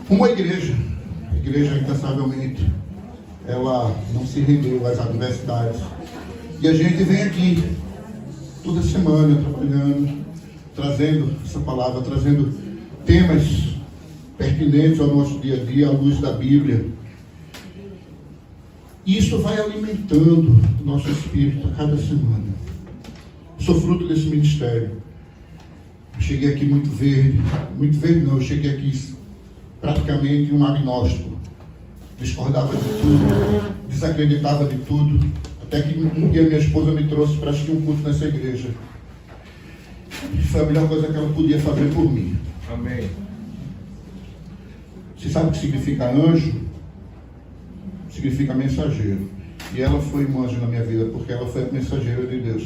Uma igreja, a igreja incansavelmente, ela não se rendeu às adversidades. E a gente vem aqui toda semana trabalhando, trazendo essa palavra, trazendo temas pertinentes ao nosso dia a dia, à luz da Bíblia. E isso vai alimentando o nosso espírito a cada semana. Eu sou fruto desse ministério. Eu cheguei aqui muito verde não, eu cheguei aqui praticamente um agnóstico. Discordava de tudo, desacreditava de tudo. Até que um dia minha esposa me trouxe para assistir um culto nessa igreja. E foi a melhor coisa que ela podia fazer por mim. Amém. Você sabe o que significa anjo? Significa mensageiro. E ela foi um anjo na minha vida, porque ela foi a mensageira de Deus.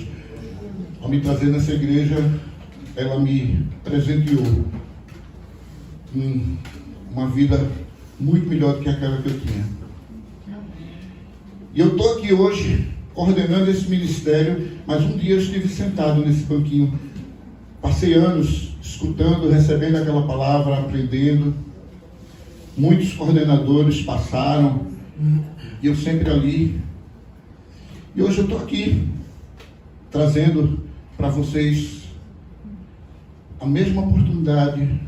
Ao me trazer nessa igreja, ela me presenteou uma vida muito melhor do que aquela que eu tinha. E eu estou aqui hoje coordenando esse ministério, mas um dia eu estive sentado nesse banquinho. Passei anos escutando, recebendo aquela palavra, aprendendo. Muitos coordenadores passaram, e eu sempre ali. E hoje eu estou aqui, trazendo para vocês a mesma oportunidade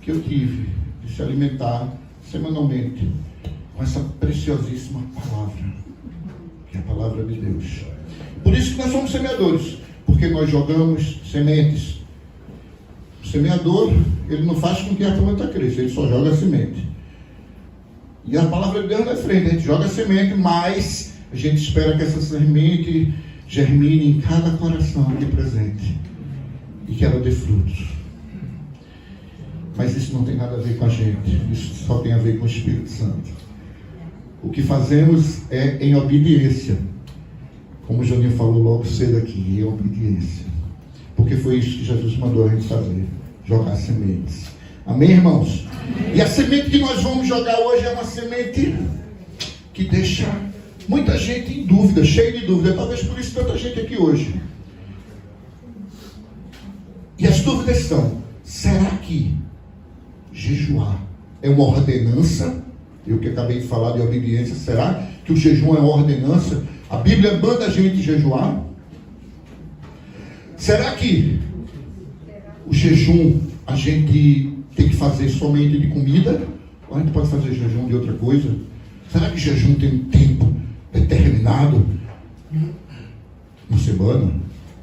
que eu tive de se alimentar semanalmente com essa preciosíssima palavra, que é a palavra de Deus. Por isso que nós somos semeadores, porque nós jogamos sementes. O semeador, ele não faz com que a planta cresça, ele só joga a semente. E a palavra de Deus na frente, a gente joga a semente, mas a gente espera que essa semente germine em cada coração aqui presente e que ela dê frutos. Mas isso não tem nada a ver com a gente, isso só tem a ver com o Espírito Santo. O que fazemos é em obediência, como o Joninho falou logo cedo aqui, em obediência, porque foi isso que Jesus mandou a gente fazer, jogar sementes. Amém, irmãos? Amém. E a semente que nós vamos jogar hoje é uma semente que deixa muita gente em dúvida, cheia de dúvida, talvez por isso tanta gente aqui hoje. E as dúvidas são: será que jejuar é uma ordenança? Eu que acabei de falar de obediência, será que o jejum é uma ordenança? A Bíblia manda a gente jejuar? Será que o jejum a gente tem que fazer somente de comida? Ou a gente pode fazer jejum de outra coisa? Será que jejum tem um tempo determinado? Uma semana,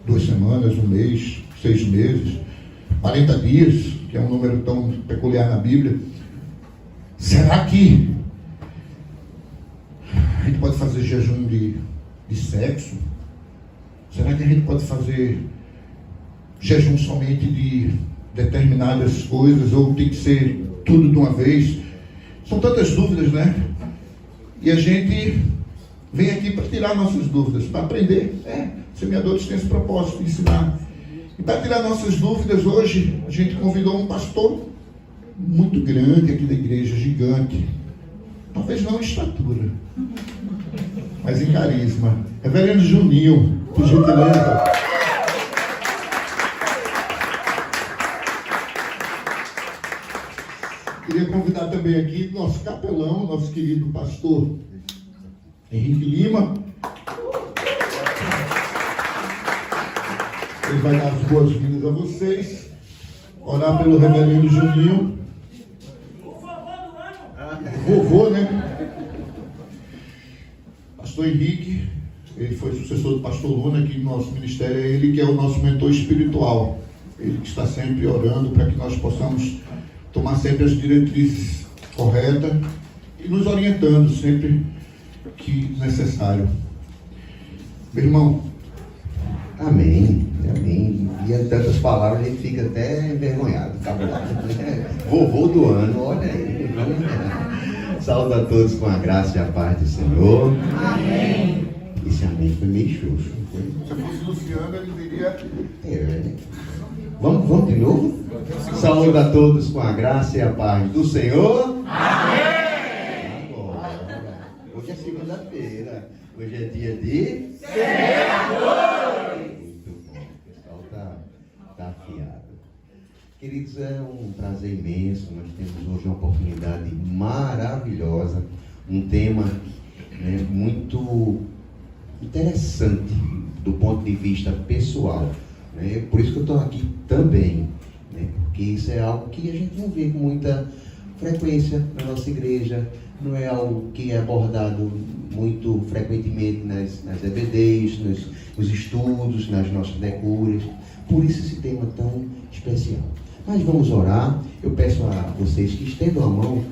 2 semanas, 1 mês, 6 meses, 40 dias, que é um número tão peculiar na Bíblia. Será que a gente pode fazer jejum de sexo? Será que a gente pode fazer jejum somente de determinadas coisas, ou tem que ser tudo de uma vez? São tantas dúvidas, né? E a gente vem aqui para tirar nossas dúvidas, para aprender. Semeadores têm esse propósito de ensinar. E para tirar nossas dúvidas, hoje a gente convidou um pastor muito grande aqui da igreja, gigante. Talvez não em estatura, mas em carisma. Reverendo Juninho, por gentileza. Queria convidar também aqui nosso capelão, nosso querido pastor Henrique Lima. Ele vai dar as boas-vindas a vocês. Orar pelo reverendo Juninho. Vovô, né? Pastor Henrique, ele foi sucessor do pastor Luna aqui no nosso ministério. É ele que é o nosso mentor espiritual. Ele que está sempre orando para que nós possamos tomar sempre as diretrizes corretas e nos orientando sempre que necessário. Meu irmão. Amém, amém. Diante tantas palavras, a gente fica até envergonhado. Vovô do ano, olha aí. Saúde a todos com a graça e a paz do Senhor. Amém. Esse amém foi meio xoxo. Se fosse Luciano, ele diria... Vamos de novo? Saúde a todos com a graça e a paz do Senhor. Amém. Agora. Hoje é segunda-feira. Hoje é dia de... Semeador. Muito bom. O pessoal tá afiado. Queridos, é um prazer imenso. Nós temos hoje uma oportunidade maravilhosa, um tema, né, muito interessante do ponto de vista pessoal, né? Por isso que eu estou aqui também, né? Porque isso é algo que a gente não vê com muita frequência na nossa igreja, não é algo que é abordado muito frequentemente nas EBDs, nos estudos, nas nossas leituras. Por isso esse tema tão especial. Mas vamos orar. Eu peço a vocês que estendam a mão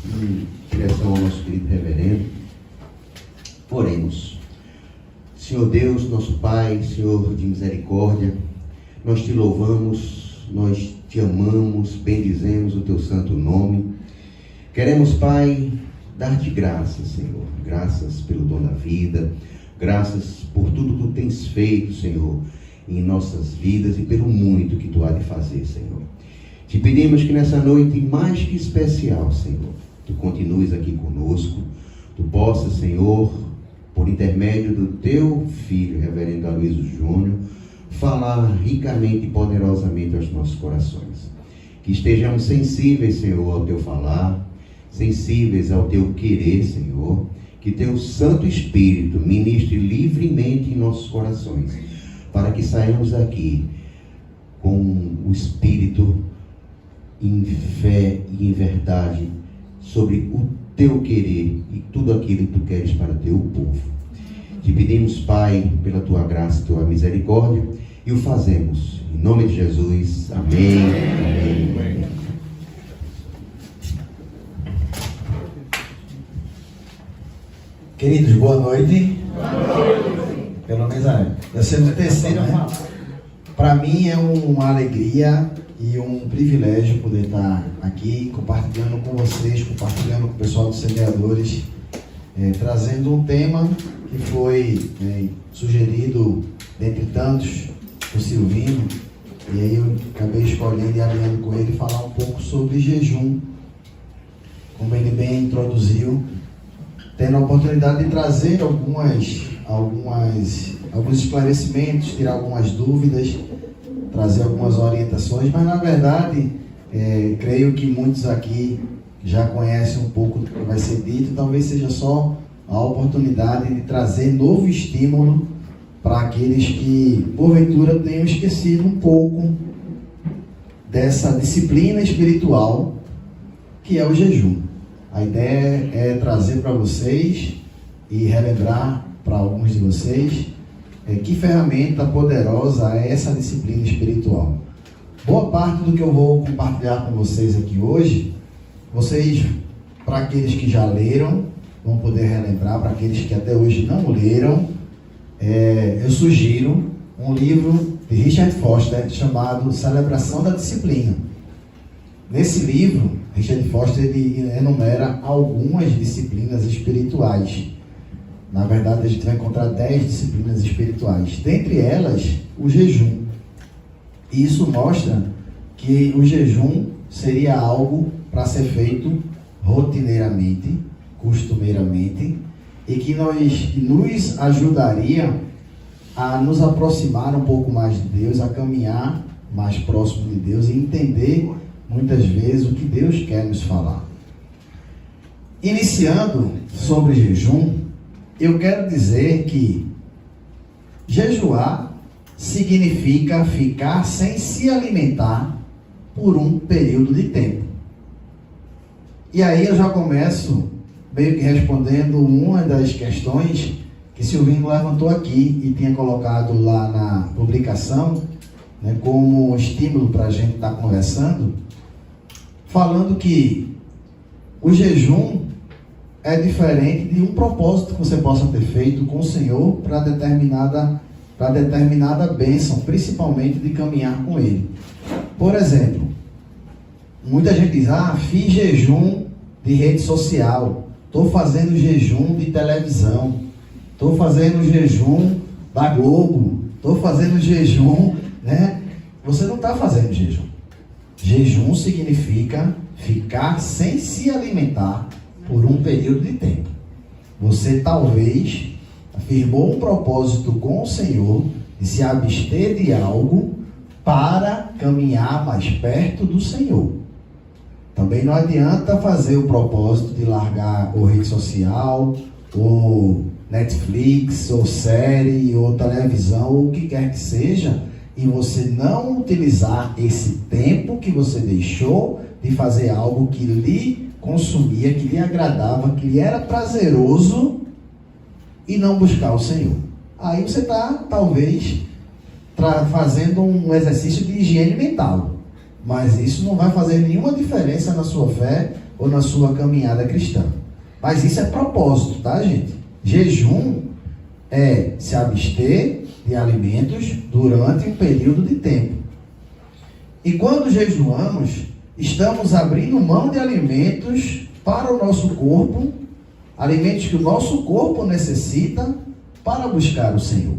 em direção ao nosso querido reverendo. Oremos. Senhor Deus, nosso Pai, Senhor de misericórdia, nós te louvamos, nós te amamos, bendizemos o teu santo nome. Queremos, Pai, dar-te graças, Senhor. Graças pelo dom da vida, graças por tudo que tu tens feito, Senhor, em nossas vidas e pelo muito que tu há de fazer, Senhor. Te pedimos que nessa noite mais que especial, Senhor, tu continues aqui conosco, tu possas, Senhor, por intermédio do teu filho, reverendo Aloysio Júnior, falar ricamente e poderosamente aos nossos corações. Que estejamos sensíveis, Senhor, ao teu falar, sensíveis ao teu querer, Senhor. Que teu Santo Espírito ministre livremente em nossos corações, para que saiamos daqui com o Espírito em fé e em verdade sobre o teu querer e tudo aquilo que tu queres para o teu povo. Te pedimos, Pai, pela tua graça e tua misericórdia, e o fazemos em nome de Jesus. Amém. Amém. Amém. Queridos, boa noite. Pelo menos eu sendo o terceiro a falar. Para mim é uma alegria e um privilégio poder estar aqui compartilhando com vocês, compartilhando com o pessoal dos semeadores, trazendo um tema que foi sugerido, dentre tantos, por Silvino, e aí eu acabei escolhendo e alinhando com ele falar um pouco sobre jejum, como ele bem introduziu, tendo a oportunidade de trazer alguns esclarecimentos, tirar algumas dúvidas, trazer algumas orientações, mas na verdade, creio que muitos aqui já conhecem um pouco do que vai ser dito, talvez seja só a oportunidade de trazer novo estímulo para aqueles que, porventura, tenham esquecido um pouco dessa disciplina espiritual que é o jejum. A ideia é trazer para vocês e relembrar para alguns de vocês que ferramenta poderosa é essa disciplina espiritual. Boa parte do que eu vou compartilhar com vocês aqui hoje, vocês, para aqueles que já leram, vão poder relembrar, para aqueles que até hoje não leram, eu sugiro um livro de Richard Foster chamado Celebração da Disciplina. Nesse livro, Richard Foster ele enumera algumas disciplinas espirituais. Na verdade, a gente vai encontrar 10 disciplinas espirituais. Dentre elas, o jejum. E isso mostra que o jejum seria algo para ser feito rotineiramente, costumeiramente, e que nos ajudaria a nos aproximar um pouco mais de Deus, a caminhar mais próximo de Deus e entender muitas vezes o que Deus quer nos falar. Iniciando sobre jejum, eu quero dizer que jejuar significa ficar sem se alimentar por um período de tempo. E aí eu já começo meio que respondendo uma das questões que Silvino levantou aqui e tinha colocado lá na publicação, né, como estímulo para a gente estar conversando, falando que o jejum é diferente de um propósito que você possa ter feito com o Senhor para determinada bênção, principalmente de caminhar com Ele. Por exemplo, muita gente diz, fiz jejum de rede social, estou fazendo jejum de televisão, estou fazendo jejum da Globo, estou fazendo jejum, né? Você não está fazendo jejum. Jejum significa ficar sem se alimentar por um período de tempo. Você talvez afirmou um propósito com o Senhor de se abster de algo para caminhar mais perto do Senhor. Também não adianta fazer o propósito de largar ou rede social, ou Netflix, ou série, ou televisão, ou o que quer que seja, e você não utilizar esse tempo que você deixou de fazer algo que lhe consumia, que lhe agradava, que lhe era prazeroso, e não buscar o Senhor. Aí você está, talvez, fazendo um exercício de higiene mental. Mas isso não vai fazer nenhuma diferença na sua fé ou na sua caminhada cristã. Mas isso é propósito, tá, gente? Jejum é se abster de alimentos durante um período de tempo. E quando jejuamos, estamos abrindo mão de alimentos para o nosso corpo, alimentos que o nosso corpo necessita para buscar o Senhor.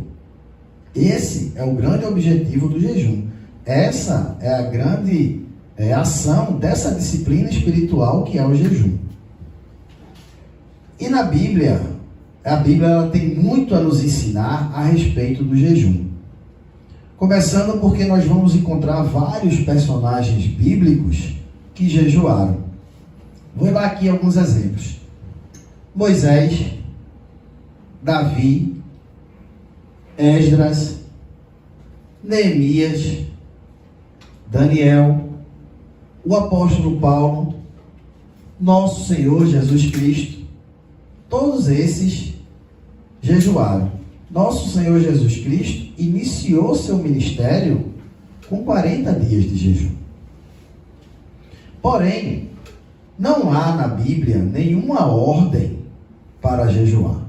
Esse é o grande objetivo do jejum. Essa é a grande ação dessa disciplina espiritual que é o jejum. E na Bíblia, a Bíblia ela tem muito a nos ensinar a respeito do jejum. Começando porque nós vamos encontrar vários personagens bíblicos que jejuaram. Vou dar aqui alguns exemplos. Moisés, Davi, Esdras, Neemias, Daniel, o apóstolo Paulo, nosso Senhor Jesus Cristo, todos esses jejuaram. Nosso Senhor Jesus Cristo iniciou seu ministério com 40 dias de jejum. Porém, não há na Bíblia nenhuma ordem para jejuar.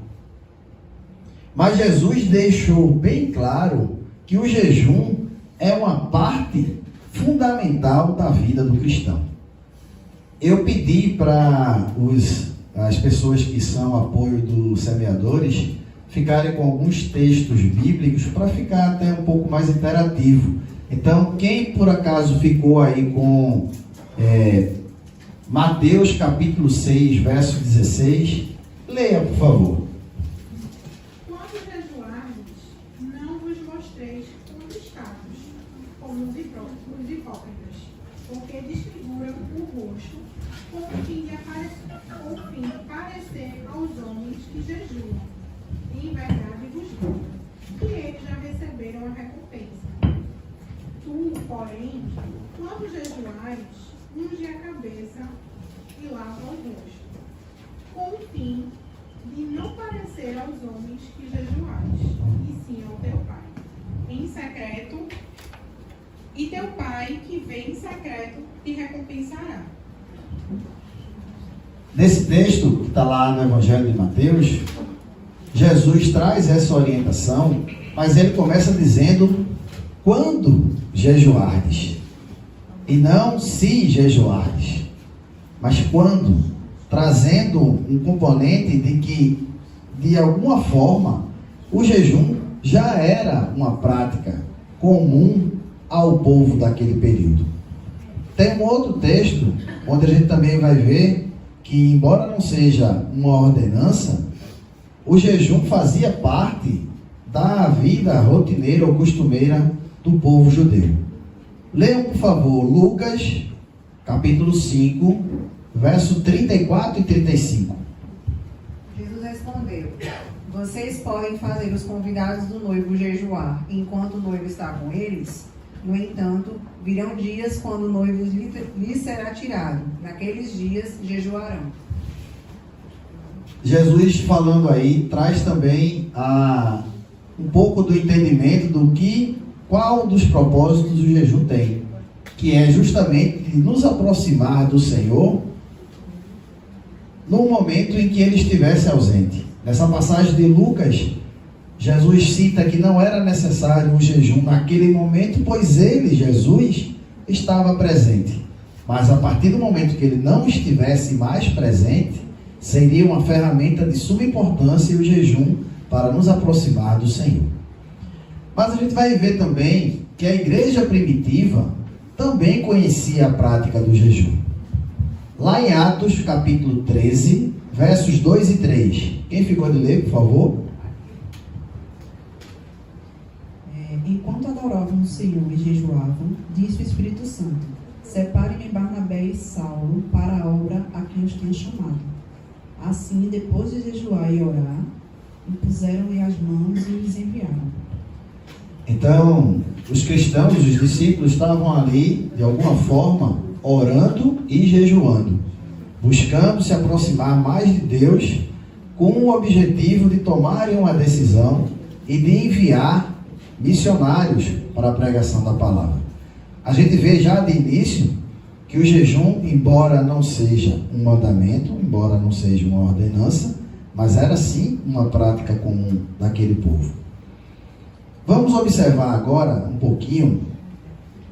Mas Jesus deixou bem claro que o jejum é uma parte fundamental da vida do cristão. Eu pedi para as pessoas que são apoio dos semeadores ficarem com alguns textos bíblicos para ficar até um pouco mais interativo. Então, quem por acaso ficou aí com Mateus capítulo 6, verso 16, leia, por favor. Quando jejuardes, não vos mostreis contristados, como os hipócritas, porque desfiguram o rosto, com o fim de parecer aos homens que jejuam. E em verdade vos digo que eles já receberam a recompensa. Tu, porém, quando jejuares, unge a cabeça e lava o rosto, com o fim de não parecer aos homens que jejuares, e sim ao teu Pai em secreto, e teu Pai que vem em secreto te recompensará. Nesse texto, que está lá no Evangelho de Mateus, Jesus traz essa orientação, mas ele começa dizendo quando jejuardes, e não se jejuardes, mas quando, trazendo um componente de que, de alguma forma, o jejum já era uma prática comum ao povo daquele período. Tem um outro texto, onde a gente também vai ver que, embora não seja uma ordenança, o jejum fazia parte da vida rotineira ou costumeira do povo judeu. Leiam, por favor, Lucas, capítulo 5, verso 34 e 35. Jesus respondeu: vocês podem fazer os convidados do noivo jejuar, enquanto o noivo está com eles? No entanto, virão dias quando o noivo lhes será tirado. Naqueles dias jejuarão. Jesus falando aí, traz também um pouco do entendimento qual dos propósitos o jejum tem, que é justamente de nos aproximar do Senhor no momento em que ele estivesse ausente. Nessa passagem de Lucas, Jesus cita que não era necessário um jejum naquele momento, pois ele, Jesus, estava presente. Mas a partir do momento que ele não estivesse mais presente, seria uma ferramenta de suma importância o jejum para nos aproximar do Senhor. Mas a gente vai ver também que a igreja primitiva também conhecia a prática do jejum. Lá em Atos, capítulo 13, versos 2 e 3. Quem ficou de ler, por favor? Enquanto adoravam no Senhor e jejuavam, disse o Espírito Santo: separem-me Barnabé e Saulo para a obra a quem os tinha chamado. Assim, depois de jejuar e orar, impuseram-lhe as mãos e os enviaram. Então, os cristãos, os discípulos, estavam ali, de alguma forma, orando e jejuando, buscando se aproximar mais de Deus, com o objetivo de tomarem uma decisão e de enviar missionários para a pregação da palavra. A gente vê já de início que o jejum, embora não seja um mandamento, embora não seja uma ordenança, mas era sim uma prática comum daquele povo. Vamos observar agora um pouquinho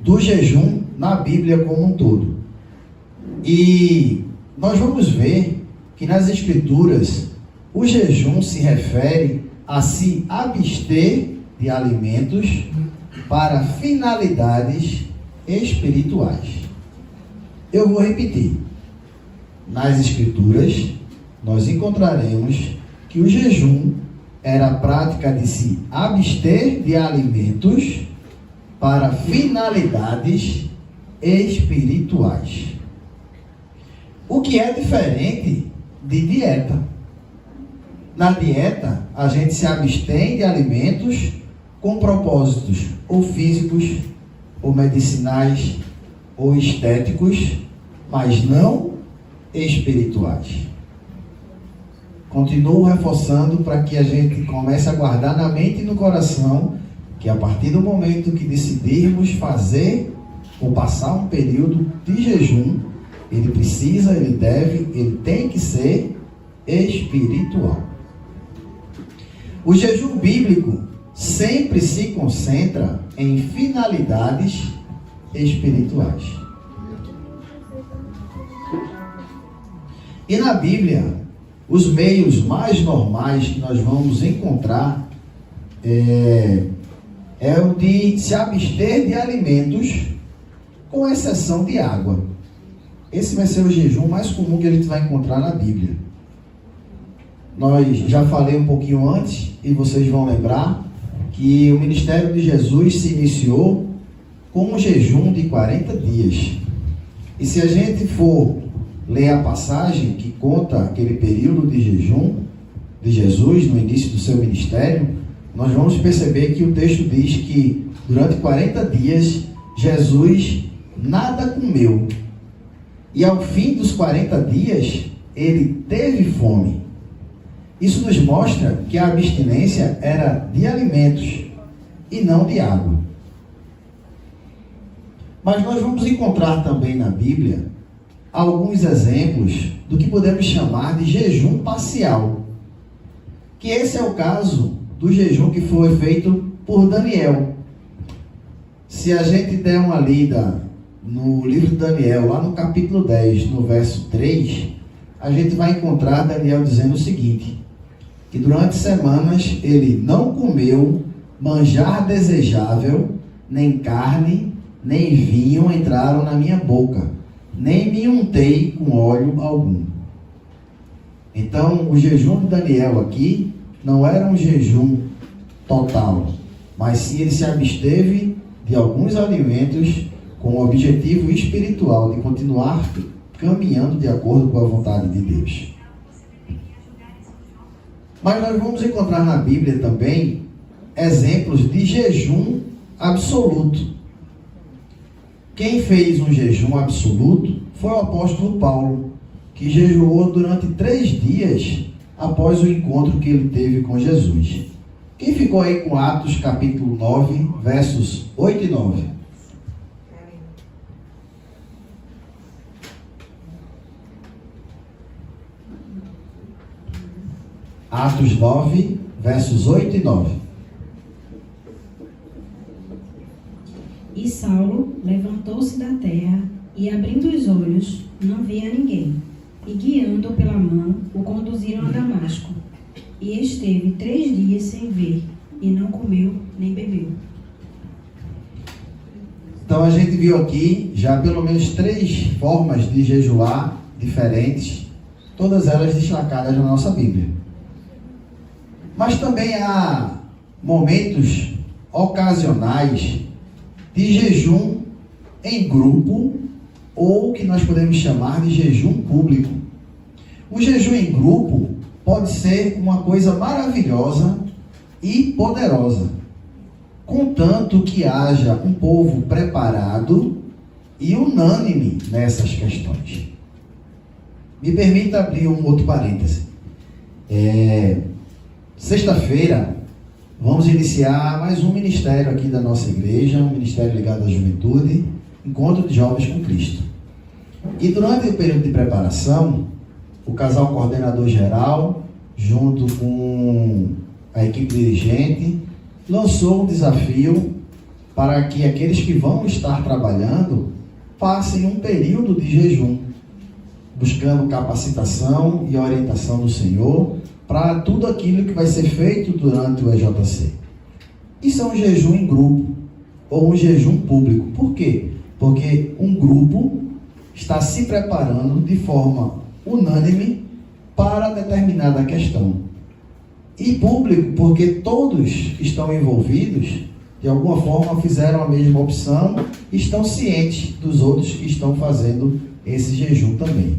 do jejum na Bíblia como um todo. E nós vamos ver que nas Escrituras o jejum se refere a se abster de alimentos para finalidades espirituais. Eu vou repetir. Nas Escrituras, nós encontraremos que o jejum era a prática de se abster de alimentos para finalidades espirituais. O que é diferente de dieta. Na dieta, a gente se abstém de alimentos com propósitos ou físicos, ou medicinais, ou estéticos, mas não espirituais. Continuo reforçando para que a gente comece a guardar na mente e no coração que a partir do momento que decidirmos fazer ou passar um período de jejum, ele precisa, ele deve, ele tem que ser espiritual. O jejum bíblico sempre se concentra em finalidades espirituais. E na Bíblia, os meios mais normais que nós vamos encontrar é o de se abster de alimentos, com exceção de água. Esse vai ser o jejum mais comum que a gente vai encontrar na Bíblia. Nós já falei um pouquinho antes, e vocês vão lembrar, que o ministério de Jesus se iniciou com um jejum de 40 dias. E se a gente for ler a passagem que conta aquele período de jejum de Jesus no início do seu ministério, nós vamos perceber que o texto diz que durante 40 dias Jesus nada comeu. E ao fim dos 40 dias, ele teve fome. Isso nos mostra que a abstinência era de alimentos e não de água. Mas nós vamos encontrar também na Bíblia alguns exemplos do que podemos chamar de jejum parcial. Que esse é o caso do jejum que foi feito por Daniel. Se a gente der uma lida no livro de Daniel, lá no capítulo 10, no verso 3, a gente vai encontrar Daniel dizendo o seguinte: que durante semanas ele não comeu manjar desejável, nem carne, nem vinho entraram na minha boca, nem me untei com óleo algum. Então, o jejum de Daniel aqui não era um jejum total, mas sim ele se absteve de alguns alimentos com o objetivo espiritual de continuar caminhando de acordo com a vontade de Deus. Mas nós vamos encontrar na Bíblia também exemplos de jejum absoluto. Quem fez um jejum absoluto foi o apóstolo Paulo, que jejuou durante 3 dias após o encontro que ele teve com Jesus. Quem ficou aí com Atos capítulo 9, versos 8 e 9? Atos 9, versos 8 e 9. E Saulo levantou-se da terra e, abrindo os olhos, não via ninguém. E, guiando-o pela mão, o conduziram a Damasco. E esteve 3 dias sem ver, e não comeu nem bebeu. Então a gente viu aqui já pelo menos 3 formas de jejuar diferentes, todas elas destacadas na nossa Bíblia. Mas também há momentos ocasionais de jejum em grupo, ou que nós podemos chamar de jejum público. O jejum em grupo pode ser uma coisa maravilhosa e poderosa, contanto que haja um povo preparado e unânime nessas questões. Me permita abrir um outro parêntese. Sexta-feira vamos iniciar mais um ministério aqui da nossa igreja, um ministério ligado à juventude, Encontro de Jovens com Cristo. E durante o período de preparação, o casal coordenador geral, junto com a equipe dirigente, lançou um desafio para que aqueles que vão estar trabalhando passem um período de jejum, buscando capacitação e orientação do Senhor para tudo aquilo que vai ser feito durante o EJC. Isso é um jejum em grupo ou um jejum público. Por quê? Porque um grupo está se preparando de forma unânime para determinada questão. E público, porque todos que estão envolvidos, de alguma forma, fizeram a mesma opção e estão cientes dos outros que estão fazendo esse jejum também.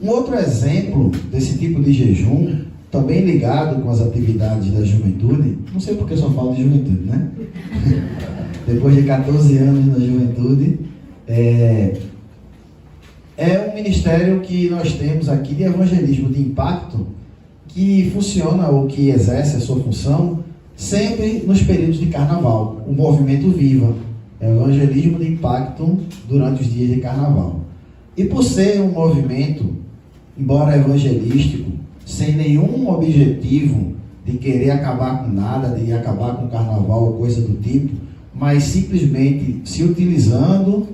Um outro exemplo desse tipo de jejum, também ligado com as atividades da juventude, não sei porque eu só falo de juventude, né? Depois de 14 anos na juventude, é um ministério que nós temos aqui de evangelismo de impacto, que funciona ou que exerce a sua função sempre nos períodos de carnaval. O movimento Viva é o evangelismo de impacto durante os dias de carnaval. E por ser um movimento, embora evangelístico, sem nenhum objetivo de querer acabar com nada, de acabar com o carnaval ou coisa do tipo, mas simplesmente se utilizando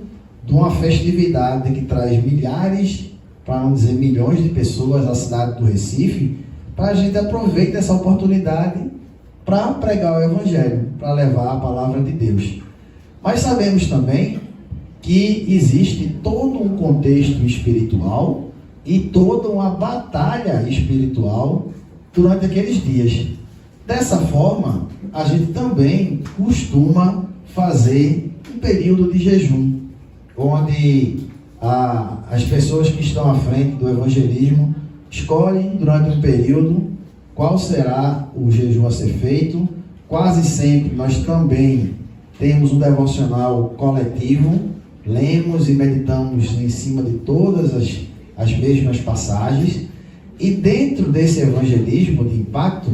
de uma festividade que traz milhares, para não dizer milhões de pessoas à cidade do Recife, para a gente aproveitar essa oportunidade para pregar o Evangelho, para levar a palavra de Deus. Mas sabemos também que existe todo um contexto espiritual e toda uma batalha espiritual durante aqueles dias. Dessa forma, a gente também costuma fazer um período de jejum, onde as pessoas que estão à frente do evangelismo escolhem durante um período qual será o jejum a ser feito. Quase sempre nós também temos um devocional coletivo, lemos e meditamos em cima de todas as mesmas passagens, e dentro desse evangelismo de impacto,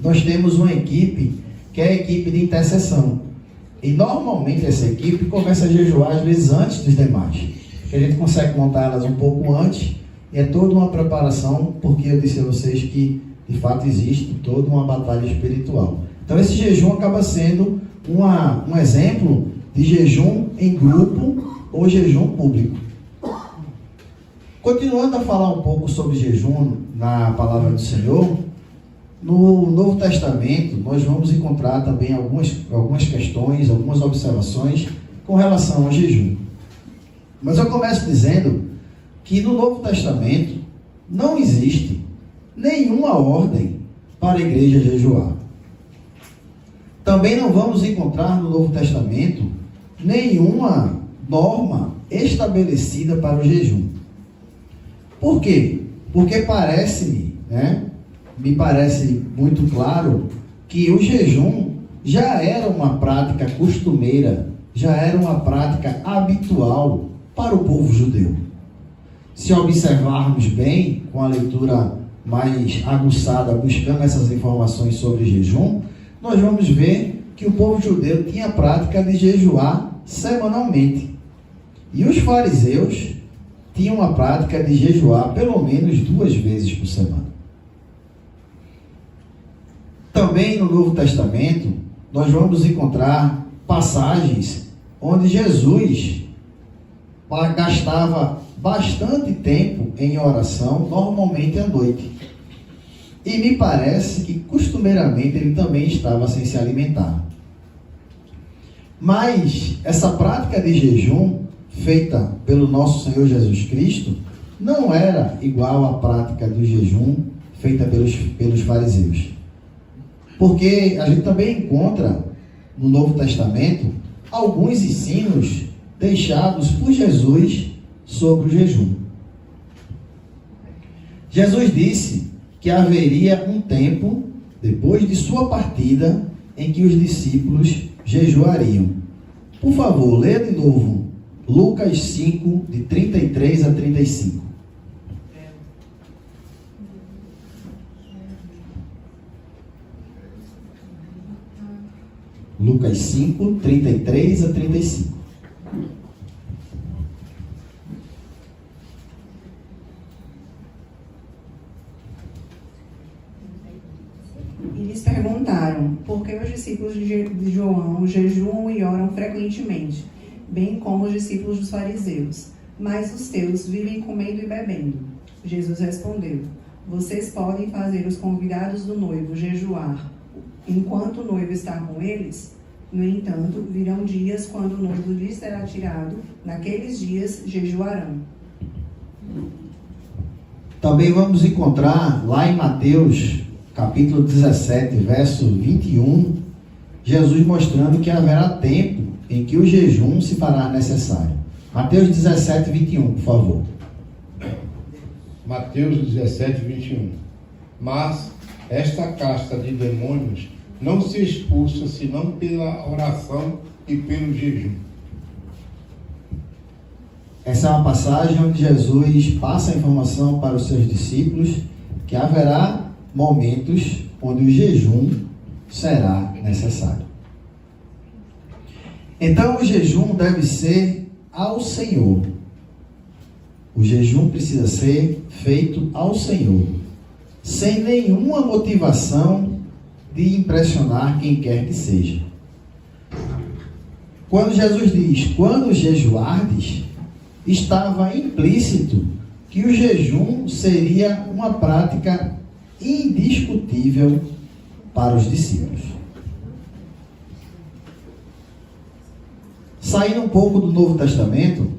nós temos uma equipe que é a equipe de intercessão. E normalmente essa equipe começa a jejuar às vezes antes dos demais, porque a gente consegue montar elas um pouco antes, e é toda uma preparação, porque eu disse a vocês que de fato existe toda uma batalha espiritual. Então esse jejum acaba sendo um exemplo de jejum em grupo ou jejum público. Continuando a falar um pouco sobre jejum na palavra do Senhor, no Novo Testamento nós vamos encontrar também algumas questões, algumas observações com relação ao jejum. Mas eu começo dizendo que no Novo Testamento não existe nenhuma ordem para a igreja jejuar. Também não vamos encontrar no Novo Testamento nenhuma norma estabelecida para o jejum. Por quê? Porque me parece muito claro que o jejum já era uma prática costumeira, já era uma prática habitual para o povo judeu. Se observarmos bem, com a leitura mais aguçada, buscando essas informações sobre jejum, nós vamos ver que o povo judeu tinha a prática de jejuar semanalmente. E os fariseus tinham a prática de jejuar pelo menos 2 vezes por semana. Também no Novo Testamento, nós vamos encontrar passagens onde Jesus gastava bastante tempo em oração, normalmente à noite. E me parece que costumeiramente ele também estava sem se alimentar. Mas essa prática de jejum feita pelo nosso Senhor Jesus Cristo não era igual à prática do jejum feita pelos fariseus. Porque a gente também encontra no Novo Testamento alguns ensinos deixados por Jesus sobre o jejum. Jesus disse que haveria um tempo, depois de sua partida, em que os discípulos jejuariam. Por favor, leia de novo Lucas 5, de 33 a 35. Lucas 5, 33 a 35. E lhes perguntaram, por que os discípulos de João jejuam e oram frequentemente, bem como os discípulos dos fariseus, mas os teus vivem comendo e bebendo? Jesus respondeu, vocês podem fazer os convidados do noivo jejuar, enquanto o noivo está com eles? No entanto, virão dias quando o noivo lhes será tirado, naqueles dias jejuarão. Também vamos encontrar lá em Mateus, capítulo 17, verso 21, Jesus mostrando que haverá tempo em que o jejum se fará necessário. Mateus 17, 21, por favor. Mateus 17, 21. Mas esta casta de demônios não se expulsa senão pela oração e pelo jejum. Essa é uma passagem onde Jesus passa a informação para os seus discípulos que haverá momentos onde o jejum será necessário. Então o jejum deve ser ao Senhor. O jejum precisa ser feito ao Senhor, sem nenhuma motivação de impressionar quem quer que seja. Quando Jesus diz, quando jejuardes, estava implícito que o jejum seria uma prática indiscutível para os discípulos. Saindo um pouco do Novo Testamento,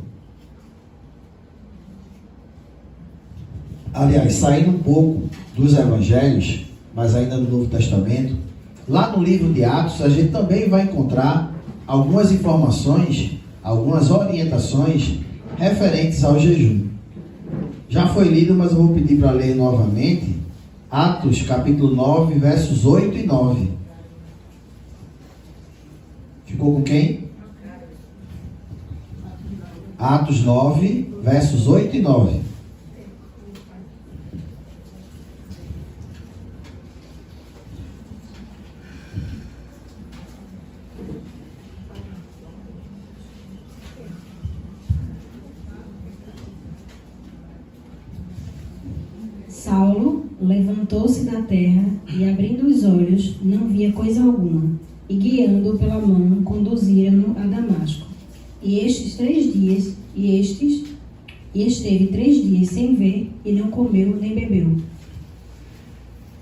aliás, saindo um pouco dos Evangelhos, mas ainda no Novo Testamento, lá no livro de Atos, a gente também vai encontrar algumas informações, algumas orientações referentes ao jejum. Já foi lido, mas eu vou pedir para ler novamente, Atos capítulo 9, versos 8 e 9. Ficou com quem? Atos 9, versos 8 e 9. Saulo levantou-se da terra e, abrindo os olhos, não via coisa alguma, e guiando-o pela mão, conduziram-no a Damasco. E esteve 3 dias sem ver, e não comeu nem bebeu.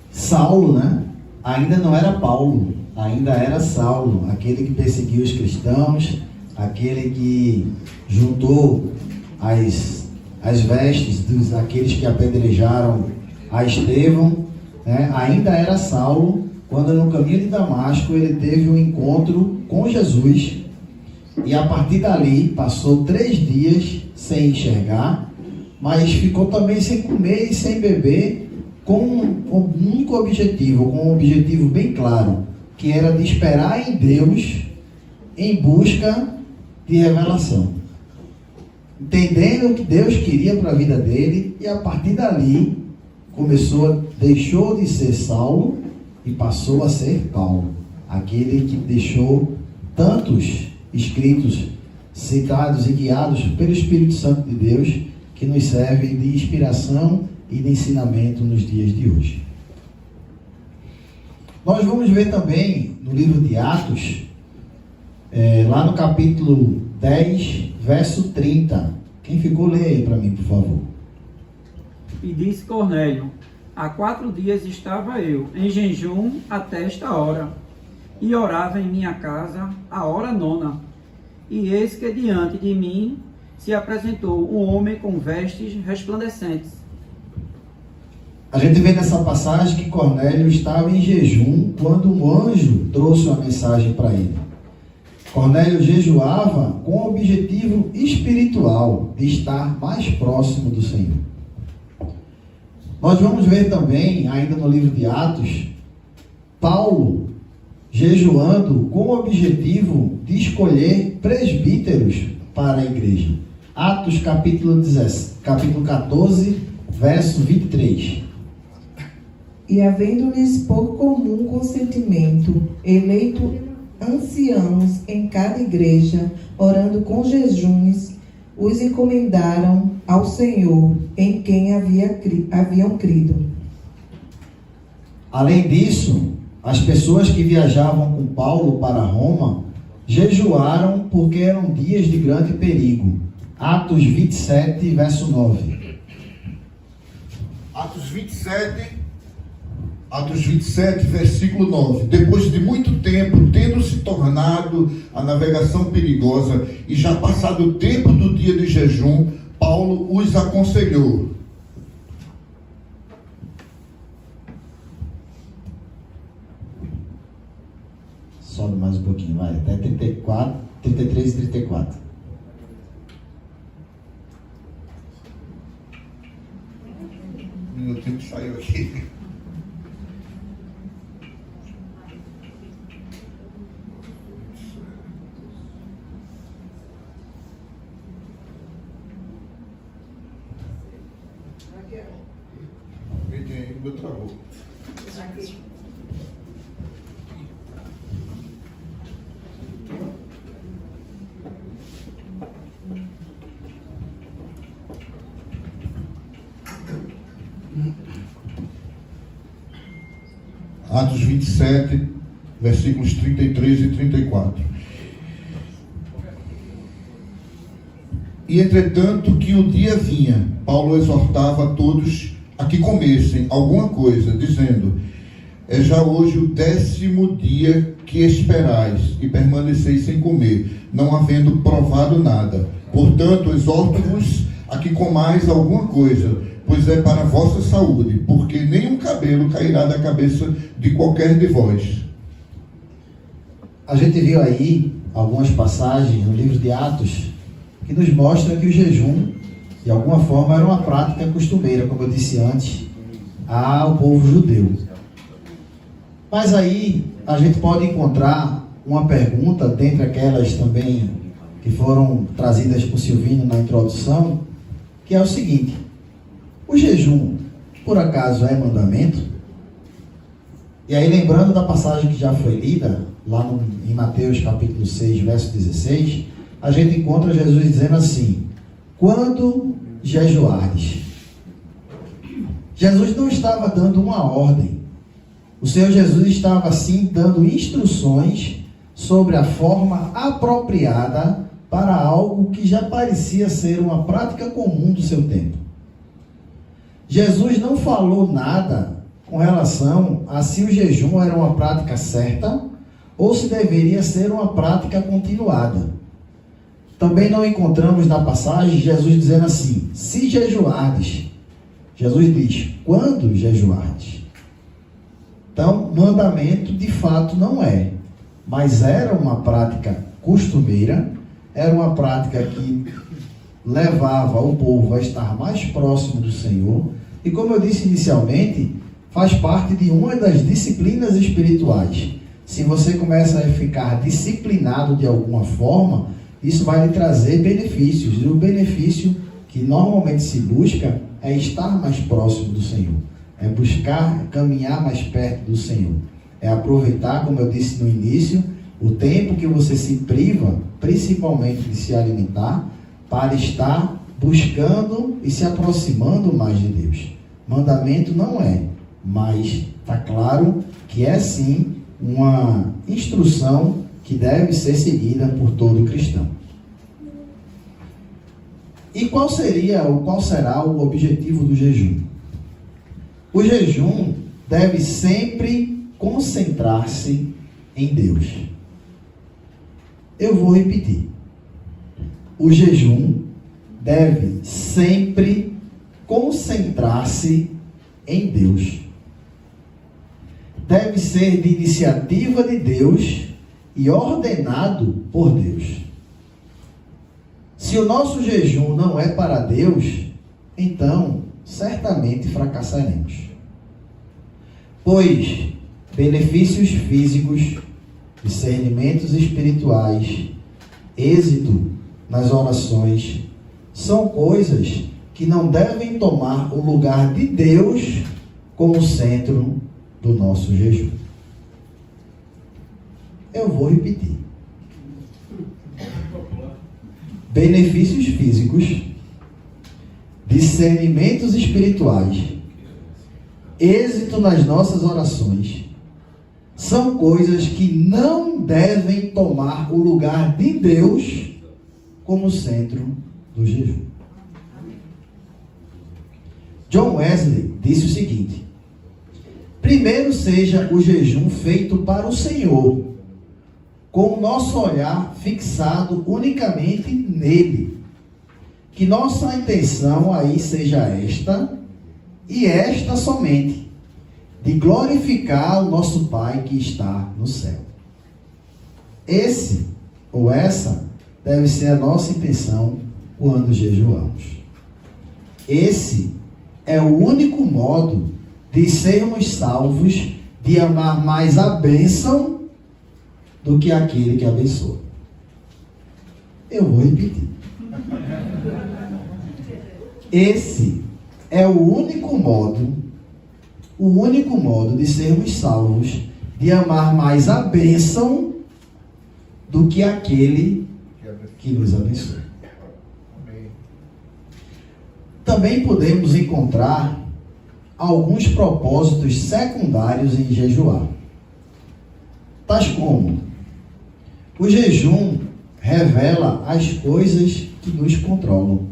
Saulo, né? Ainda não era Paulo, ainda era Saulo, aquele que perseguiu os cristãos, aquele que juntou as vestes daqueles que apedrejaram a Estevão, né? Ainda era Saulo, quando no caminho de Damasco ele teve um encontro com Jesus, e a partir dali passou 3 dias sem enxergar, mas ficou também sem comer e sem beber, com um único objetivo, com um objetivo bem claro, que era de esperar em Deus em busca de revelação, entendendo o que Deus queria para a vida dele, e a partir dali deixou de ser Saulo e passou a ser Paulo, aquele que deixou tantos escritos, citados e guiados pelo Espírito Santo de Deus, que nos serve de inspiração e de ensinamento nos dias de hoje. Nós vamos ver também no livro de Atos, lá no capítulo 10, verso 30. Quem ficou, lê aí para mim, por favor. E disse Cornélio, há 4 dias estava eu em jejum até esta hora, e orava em minha casa a hora 9. E eis que diante de mim se apresentou um homem com vestes resplandecentes. A gente vê nessa passagem que Cornélio estava em jejum quando um anjo trouxe uma mensagem para ele. Cornélio jejuava com o objetivo espiritual de estar mais próximo do Senhor. Nós vamos ver também, ainda no livro de Atos, Paulo jejuando com o objetivo de escolher presbíteros para a igreja. Atos capítulo 14, verso 23. E havendo-lhes por comum consentimento eleito anciãos em cada igreja, orando com jejuns, os encomendaram ao Senhor, em quem haviam crido. Além disso, as pessoas que viajavam com Paulo para Roma jejuaram porque eram dias de grande perigo. Atos 27, verso 9. Atos 27, versículo 9. Depois de muito tempo, tendo se tornado a navegação perigosa e já passado o tempo do dia de jejum, Paulo os aconselhou. Sobe mais um pouquinho, vai, até 34, 33 e 34. Um minutinho que saiu aqui. Meu travou. Atos 27, versículos 33 e 34. E entretanto que o dia vinha, Paulo exortava a todos a que comessem alguma coisa, dizendo: é já hoje o 10º dia que esperais e permaneceis sem comer, não havendo provado nada. Portanto, exorto-vos a que comais alguma coisa, pois é para a vossa saúde, porque nenhum cabelo cairá da cabeça de qualquer de vós. A gente viu aí algumas passagens no livro de Atos que nos mostram que o jejum, de alguma forma, era uma prática costumeira, como eu disse antes, ao povo judeu. Mas aí a gente pode encontrar uma pergunta, dentre aquelas também que foram trazidas por Silvino na introdução, que é o seguinte: o jejum, por acaso, é mandamento? E aí, lembrando da passagem que já foi lida, lá em Mateus capítulo 6, verso 16, a gente encontra Jesus dizendo assim: quando jejuardes. Jesus não estava dando uma ordem. O Senhor Jesus estava, sim, dando instruções sobre a forma apropriada para algo que já parecia ser uma prática comum do seu tempo. Jesus não falou nada com relação a se o jejum era uma prática certa ou se deveria ser uma prática continuada. Também não encontramos na passagem Jesus dizendo assim: se jejuardes. Jesus diz: quando jejuardes. Então, mandamento de fato não é, mas era uma prática costumeira, era uma prática que levava o povo a estar mais próximo do Senhor, e como eu disse inicialmente, faz parte de uma das disciplinas espirituais. Se você começa a ficar disciplinado de alguma forma, isso vai lhe trazer benefícios, e o benefício que normalmente se busca é estar mais próximo do Senhor, é buscar caminhar mais perto do Senhor, é aproveitar, como eu disse no início, o tempo que você se priva, principalmente de se alimentar, para estar buscando e se aproximando mais de Deus. Mandamento não é, mas está claro que é sim uma instrução que deve ser seguida por todo cristão. E qual será o objetivo do jejum? O jejum deve sempre concentrar-se em Deus. Eu vou repetir. O jejum deve sempre concentrar-se em Deus. Deve ser de iniciativa de Deus e ordenado por Deus. Se o nosso jejum não é para Deus, então certamente fracassaremos. Pois benefícios físicos, discernimentos espirituais, êxito nas orações, são coisas que não devem tomar o lugar de Deus como centro do nosso jejum. Eu vou repetir. Benefícios físicos, discernimentos espirituais, êxito nas nossas orações, são coisas que não devem tomar o lugar de Deus como centro do jejum. John Wesley disse o seguinte: primeiro seja o jejum feito para o Senhor, com o nosso olhar fixado unicamente nele. Que nossa intenção aí seja esta, e esta somente, de glorificar o nosso Pai que está no céu. Esse ou essa deve ser a nossa intenção quando jejuamos. Esse é o único modo de sermos salvos, de amar mais a bênção do que aquele que abençoa. Eu vou repetir. Esse é o único modo de sermos salvos, de amar mais a bênção do que aquele que nos abençoa. Também podemos encontrar alguns propósitos secundários em jejuar, tais como: o jejum revela as coisas que nos controlam.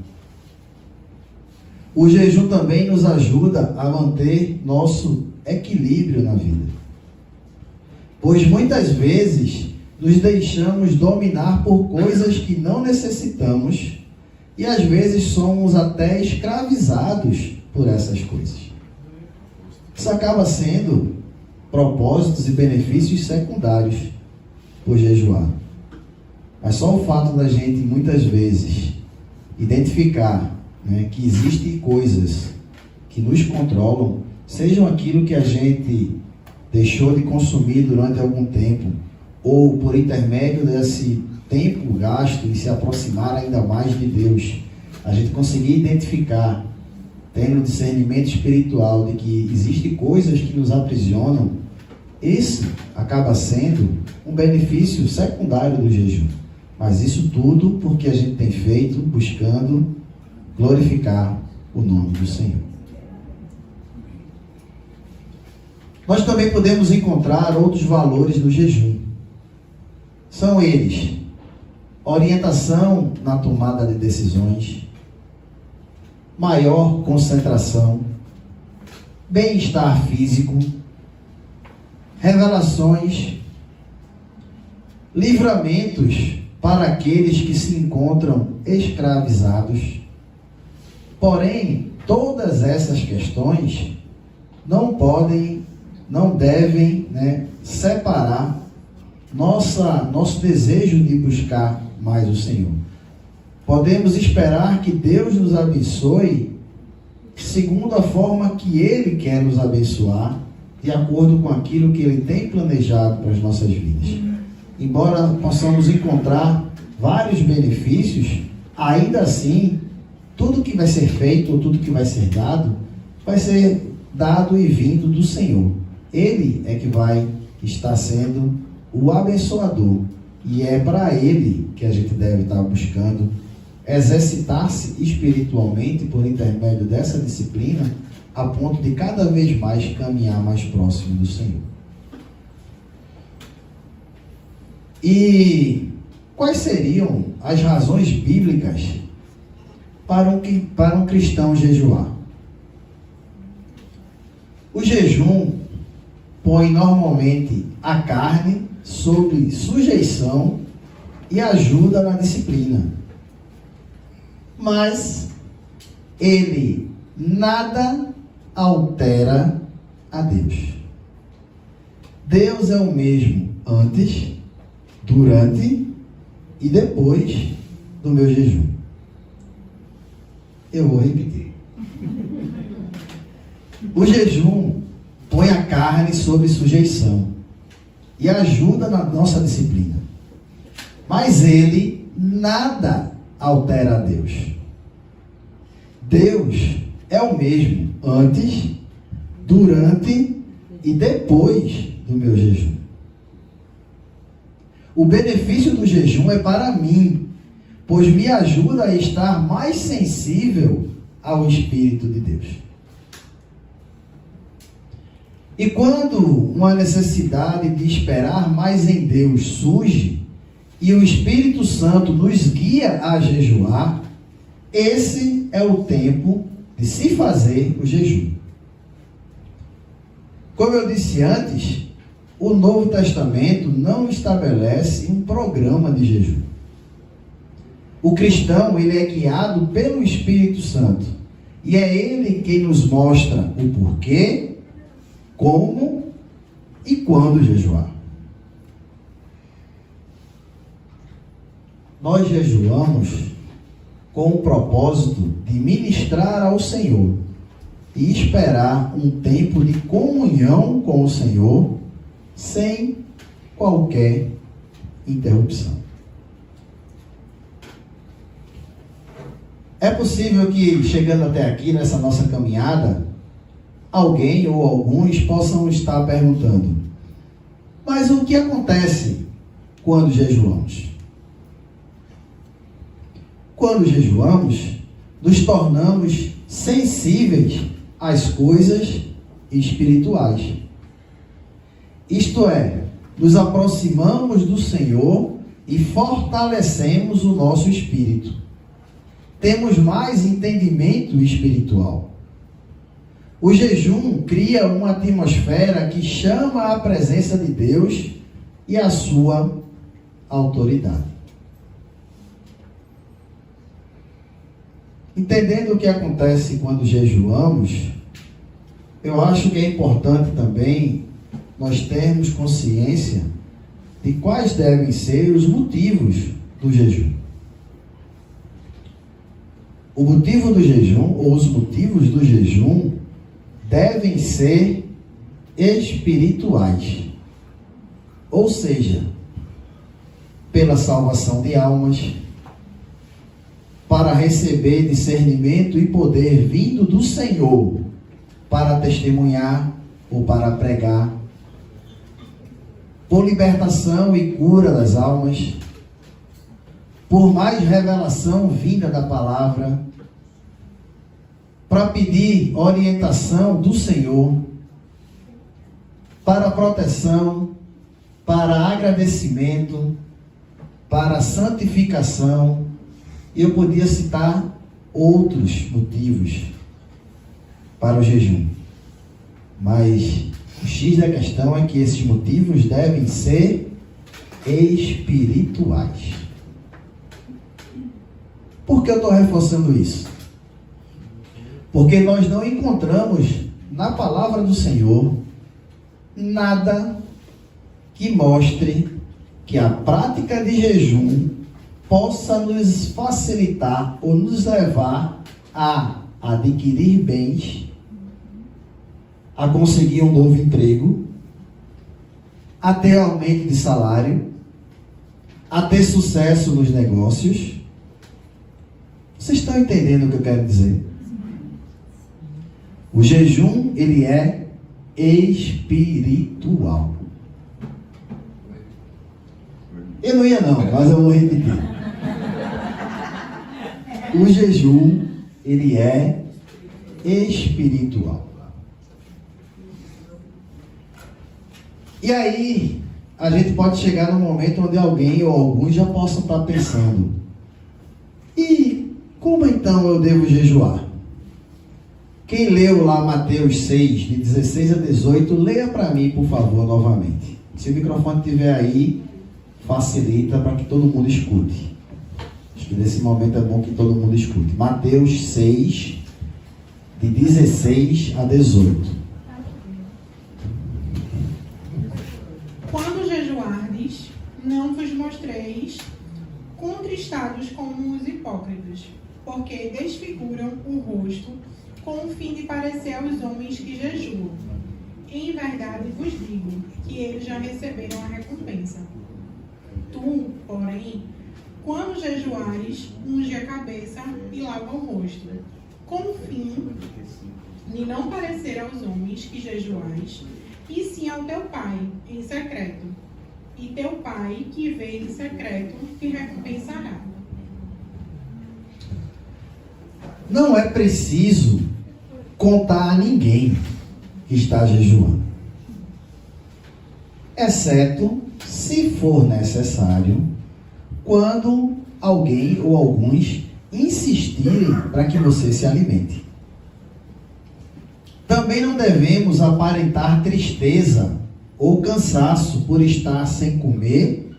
O jejum também nos ajuda a manter nosso equilíbrio na vida, pois muitas vezes nos deixamos dominar por coisas que não necessitamos e às vezes somos até escravizados por essas coisas. Isso acaba sendo propósitos e benefícios secundários por jejuar. Mas só o fato da gente muitas vezes identificar, que existem coisas que nos controlam, sejam aquilo que a gente deixou de consumir durante algum tempo, ou por intermédio desse tempo gasto e se aproximar ainda mais de Deus, a gente conseguir identificar, tendo discernimento espiritual de que existem coisas que nos aprisionam, esse acaba sendo um benefício secundário do jejum. Mas isso tudo porque a gente tem feito buscando glorificar o nome do Senhor. Nós também podemos encontrar outros valores do jejum. São eles: orientação na tomada de decisões, maior concentração, bem-estar físico, revelações, livramentos para aqueles que se encontram escravizados. Porém, todas essas questões não devem separar nosso desejo de buscar mais o Senhor. Podemos esperar que Deus nos abençoe segundo a forma que Ele quer nos abençoar, de acordo com aquilo que Ele tem planejado para as nossas vidas. Embora possamos encontrar vários benefícios, ainda assim, tudo que vai ser feito, ou tudo que vai ser dado e vindo do Senhor. Ele é que vai estar sendo o abençoador. E é para Ele que a gente deve estar buscando exercitar-se espiritualmente por intermédio dessa disciplina, a ponto de cada vez mais caminhar mais próximo do Senhor. E quais seriam as razões bíblicas para um cristão jejuar? O jejum põe normalmente a carne sob sujeição e ajuda na disciplina. Mas ele nada altera a Deus. Deus é o mesmo antes, durante e depois do meu jejum. Eu vou repetir. O jejum põe a carne sob sujeição e ajuda na nossa disciplina. Mas ele nada altera a Deus. Deus é o mesmo antes, durante e depois do meu jejum. O benefício do jejum é para mim, pois me ajuda a estar mais sensível ao Espírito de Deus. E quando uma necessidade de esperar mais em Deus surge e o Espírito Santo nos guia a jejuar, esse é o tempo de se fazer o jejum. Como eu disse antes, o Novo Testamento não estabelece um programa de jejum. O cristão, ele é guiado pelo Espírito Santo. E é ele quem nos mostra o porquê, como e quando jejuar. Nós jejuamos com o propósito de ministrar ao Senhor e esperar um tempo de comunhão com o Senhor sem qualquer interrupção. É possível que, chegando até aqui nessa nossa caminhada, alguém ou alguns possam estar perguntando: mas o que acontece quando jejuamos? Quando jejuamos, nos tornamos sensíveis às coisas espirituais. Isto é, nos aproximamos do Senhor e fortalecemos o nosso espírito. Temos mais entendimento espiritual. O jejum cria uma atmosfera que chama a presença de Deus e a sua autoridade. Entendendo o que acontece quando jejuamos, eu acho que é importante também nós termos consciência de quais devem ser os motivos do jejum. O motivo do jejum, ou os motivos do jejum, devem ser espirituais. Ou seja, pela salvação de almas, para receber discernimento e poder vindo do Senhor, para testemunhar ou para pregar, por libertação e cura das almas, por mais revelação vinda da palavra, para pedir orientação do Senhor, para proteção, para agradecimento, para santificação. E eu podia citar outros motivos para o jejum. Mas o X da questão é que esses motivos devem ser espirituais. Por que eu estou reforçando isso? Porque nós não encontramos na palavra do Senhor nada que mostre que a prática de jejum possa nos facilitar ou nos levar a adquirir bens, a conseguir um novo emprego, a ter aumento de salário, a ter sucesso nos negócios. Vocês estão entendendo o que eu quero dizer? O jejum, ele é espiritual. Eu não ia não, mas eu vou repetir. O jejum, ele é espiritual. E aí, a gente pode chegar num momento onde alguém ou alguns já possam estar pensando: e como então eu devo jejuar? Quem leu lá Mateus 6, de 16 a 18, leia para mim, por favor, novamente. Se o microfone estiver aí, facilita para que todo mundo escute. Acho que nesse momento é bom que todo mundo escute. Mateus 6, de 16 a 18. Quando jejuardes, não vos fiqueis contristados como os hipócritas, porque desfiguram o rosto com o fim de parecer aos homens que jejuam. Em verdade vos digo que eles já receberam a recompensa. Tu, porém, quando jejuares, unge a cabeça e lava o rosto, com o fim de não parecer aos homens que jejuais, e sim ao teu Pai em secreto. E teu Pai, que vê em secreto, te recompensará. Não é preciso contar a ninguém que está jejuando, exceto se for necessário, quando alguém ou alguns insistirem para que você se alimente. Também não devemos aparentar tristeza ou cansaço por estar sem comer,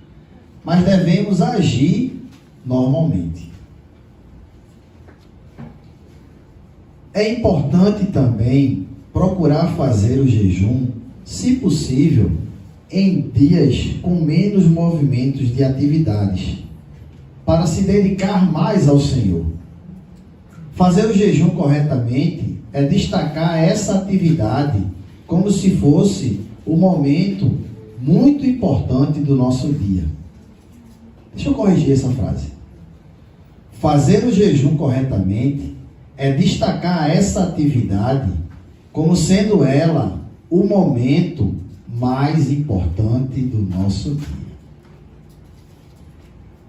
mas devemos agir normalmente. É importante também procurar fazer o jejum, se possível, em dias com menos movimentos de atividades, para se dedicar mais ao Senhor. Fazer o jejum corretamente é destacar essa atividade como se fosse o momento muito importante do nosso dia. Deixa eu corrigir essa frase. Fazer o jejum corretamente é destacar essa atividade como sendo ela o momento mais importante do nosso dia.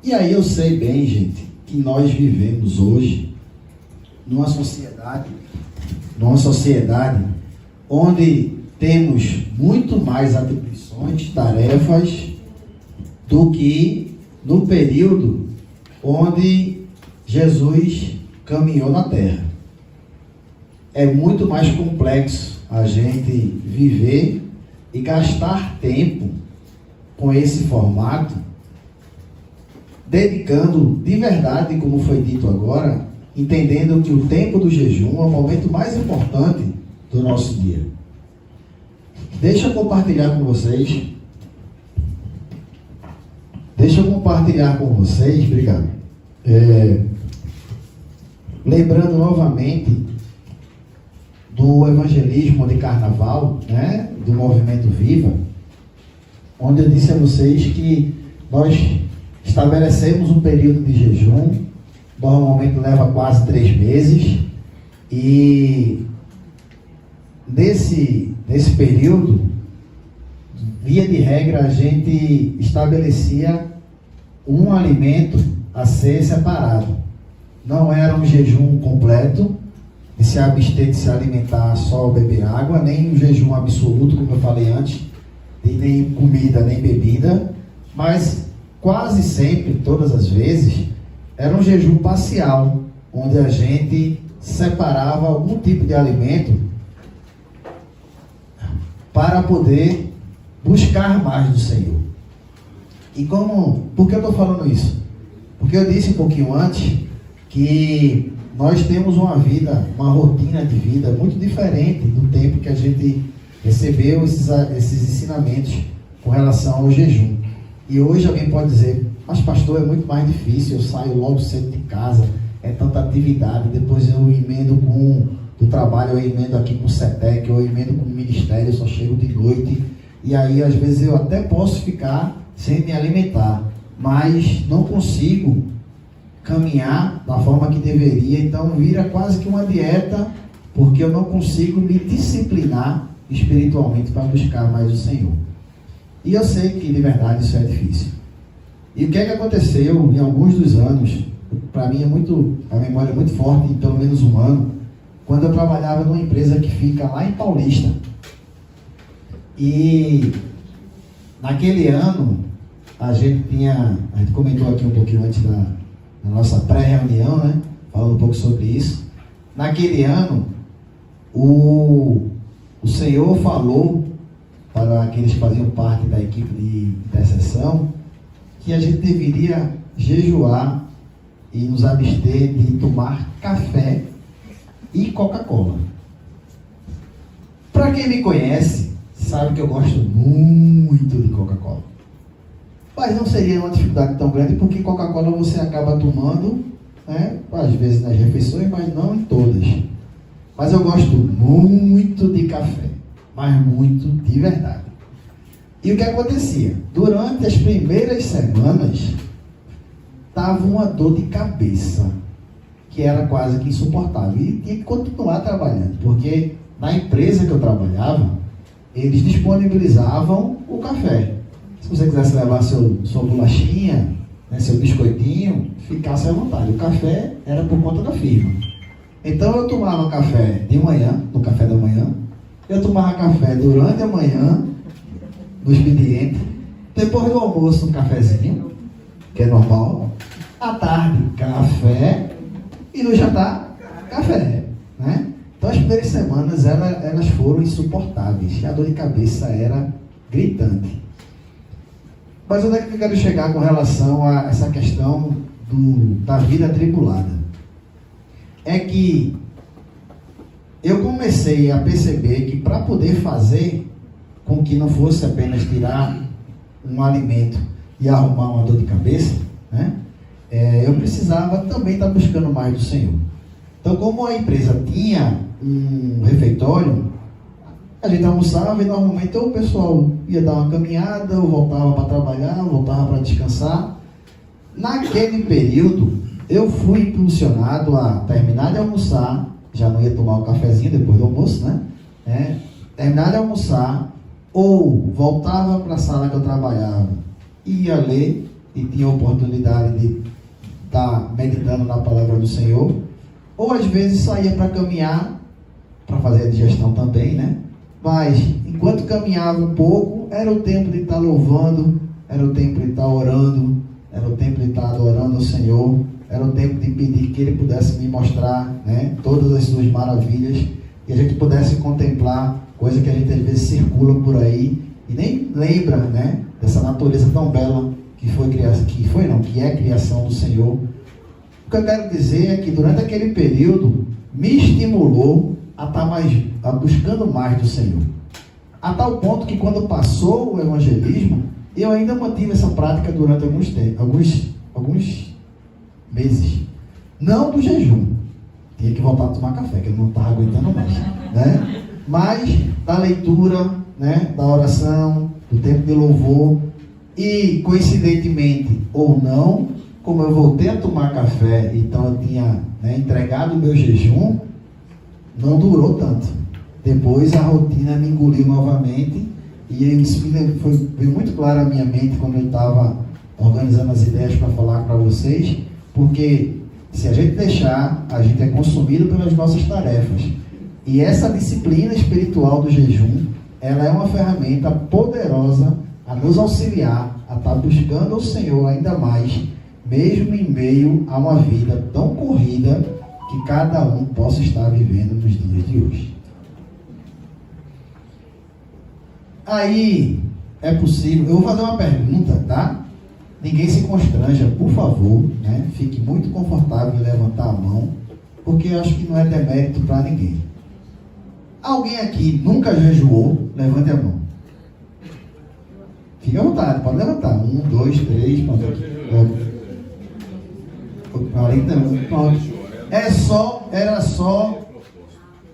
E aí eu sei bem, gente, que nós vivemos hoje numa sociedade onde temos muito mais atribuições, tarefas, do que no período onde Jesus caminhou na terra. É muito mais complexo a gente viver e gastar tempo com esse formato, dedicando de verdade, como foi dito agora, entendendo que o tempo do jejum é o momento mais importante do nosso dia. Deixa eu compartilhar com vocês. Obrigado. Lembrando novamente do evangelismo de carnaval, né, do Movimento Viva, onde eu disse a vocês que nós estabelecemos um período de jejum, normalmente leva quase 3 meses, e nesse período, via de regra, a gente estabelecia um alimento a ser separado. Não era um jejum completo, de se abster de se alimentar, só beber água, nem um jejum absoluto, como eu falei antes, de nem comida, nem bebida, mas quase sempre, todas as vezes, era um jejum parcial, onde a gente separava algum tipo de alimento para poder buscar mais do Senhor. E por que eu estou falando isso? Porque eu disse um pouquinho antes que nós temos uma rotina de vida muito diferente do tempo que a gente recebeu esses ensinamentos com relação ao jejum. E hoje alguém pode dizer, mas pastor, é muito mais difícil, eu saio logo cedo de casa, é tanta atividade, depois eu emendo com do trabalho, eu emendo aqui com o CETEC, eu emendo com o ministério, eu só chego de noite, e aí às vezes eu até posso ficar sem me alimentar, mas não consigo caminhar da forma que deveria, então vira quase que uma dieta, porque eu não consigo me disciplinar espiritualmente para buscar mais o Senhor. E eu sei que de verdade isso é difícil. E o que é que aconteceu em alguns dos anos, para mim a memória é muito forte, em pelo menos um ano, quando eu trabalhava numa empresa que fica lá em Paulista. E naquele ano, a gente comentou aqui um pouquinho antes da nossa pré-reunião, né? Falando um pouco sobre isso. Naquele ano, o Senhor falou para aqueles que faziam parte da equipe de intercessão que a gente deveria jejuar e nos abster de tomar café e Coca-Cola. Para quem me conhece, sabe que eu gosto muito de Coca-Cola. Mas não seria uma dificuldade tão grande, porque Coca-Cola você acaba tomando, né, às vezes nas refeições, mas não em todas. Mas eu gosto muito de café, mas muito de verdade. E o que acontecia? Durante as primeiras semanas, estava uma dor de cabeça, que era quase que insuportável. E tinha que continuar trabalhando, porque na empresa que eu trabalhava, eles disponibilizavam o café. Se você quisesse levar sua bolachinha, né, seu biscoitinho, ficasse à vontade. O café era por conta da firma. Então eu tomava café de manhã, no café da manhã. Eu tomava café durante a manhã, no expediente. Depois do almoço, um cafezinho, que é normal. À tarde, café. E no jantar, café, né? Então as primeiras semanas elas foram insuportáveis. A dor de cabeça era gritante. Mas onde é que eu quero chegar com relação a essa questão da vida atribulada? É que eu comecei a perceber que para poder fazer com que não fosse apenas tirar um alimento e arrumar uma dor de cabeça, né? Eu precisava também estar buscando mais do Senhor. Então, como a empresa tinha um refeitório, a gente almoçava e normalmente ou o pessoal ia dar uma caminhada, ou voltava para trabalhar, ou voltava para descansar. Naquele período, eu fui impulsionado a terminar de almoçar, já não ia tomar o cafezinho depois do almoço, né? Terminar de almoçar, ou voltava para a sala que eu trabalhava, ia ler, e tinha a oportunidade de estar meditando na palavra do Senhor, ou às vezes saía para caminhar, para fazer a digestão também, né? Mas, enquanto caminhava um pouco, era o tempo de estar louvando, era o tempo de estar orando, era o tempo de estar adorando o Senhor, era o tempo de pedir que Ele pudesse me mostrar, né, todas as suas maravilhas, e a gente pudesse contemplar coisa que a gente às vezes circula por aí e nem lembra, né, dessa natureza tão bela que é a criação do Senhor. O que eu quero dizer é que durante aquele período me estimulou a estar buscando mais do Senhor. A tal ponto que quando passou o evangelismo, eu ainda mantive essa prática durante alguns meses. Não do jejum. Tinha que voltar a tomar café, que eu não estava aguentando mais, né? Mas da leitura, né, da oração, do tempo de louvor. E, coincidentemente ou não, como eu voltei a tomar café, então eu tinha, né, entregado o meu jejum, não durou tanto. Depois a rotina me engoliu novamente e isso veio muito claro à minha mente quando eu estava organizando as ideias para falar para vocês, porque se a gente deixar, a gente é consumido pelas nossas tarefas. E essa disciplina espiritual do jejum, ela é uma ferramenta poderosa a nos auxiliar a estar buscando o Senhor ainda mais, mesmo em meio a uma vida tão corrida que cada um possa estar vivendo nos dias de hoje. Aí, é possível, eu vou fazer uma pergunta, tá? Ninguém se constranja, por favor, né? Fique muito confortável em levantar a mão, porque eu acho que não é demérito para ninguém. Alguém aqui nunca jejuou? Levante a mão. Fique à vontade, pode levantar. 1, 2, 3,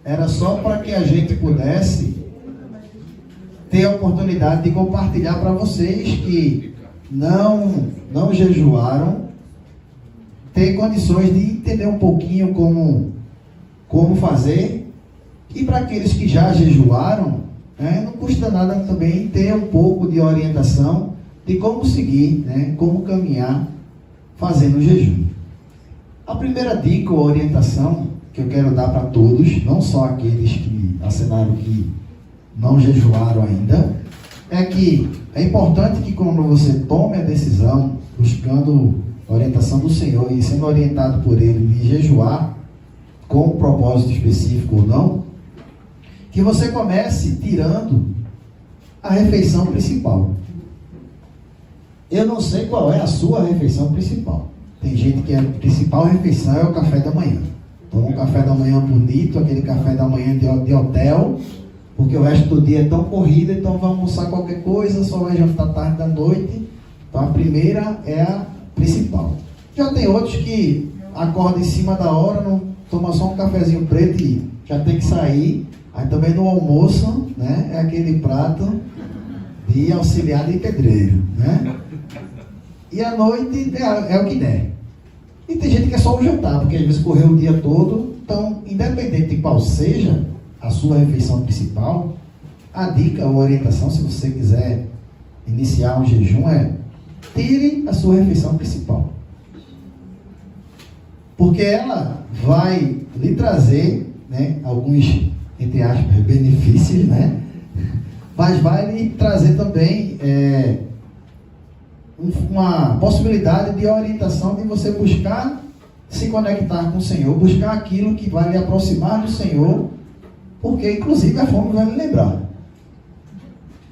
era só para que a gente pudesse ter a oportunidade de compartilhar para vocês que não jejuaram, ter condições de entender um pouquinho como fazer, e para aqueles que já jejuaram, né, não custa nada também ter um pouco de orientação de como seguir, né, como caminhar fazendo o jejum. A primeira dica ou orientação que eu quero dar para todos, não só aqueles que assinaram que não jejuaram ainda, é que é importante que quando você tome a decisão, buscando a orientação do Senhor e sendo orientado por Ele de jejuar, com um propósito específico ou não, que você comece tirando a refeição principal. Eu não sei qual é a sua refeição principal. Tem gente que a principal refeição é o café da manhã. Toma um café da manhã bonito, aquele café da manhã de hotel, porque o resto do dia é tão corrido, então vai almoçar qualquer coisa, só vai jantar tarde da noite, Então a primeira é a principal. Já tem outros que acordam em cima da hora, não toma só um cafezinho preto e já tem que sair. Aí também no almoço, né, é aquele prato de auxiliar de pedreiro, né? E à noite é o que der. E tem gente que é só o jantar, porque às vezes correu o dia todo. Então, independente de qual seja a sua refeição principal, a dica ou orientação, se você quiser iniciar um jejum, é tire a sua refeição principal. Porque ela vai lhe trazer, né, alguns, entre aspas, benefícios, né? Mas vai lhe trazer também uma possibilidade de orientação de você buscar se conectar com o Senhor, buscar aquilo que vai lhe aproximar do Senhor, porque inclusive a fome vai lhe lembrar.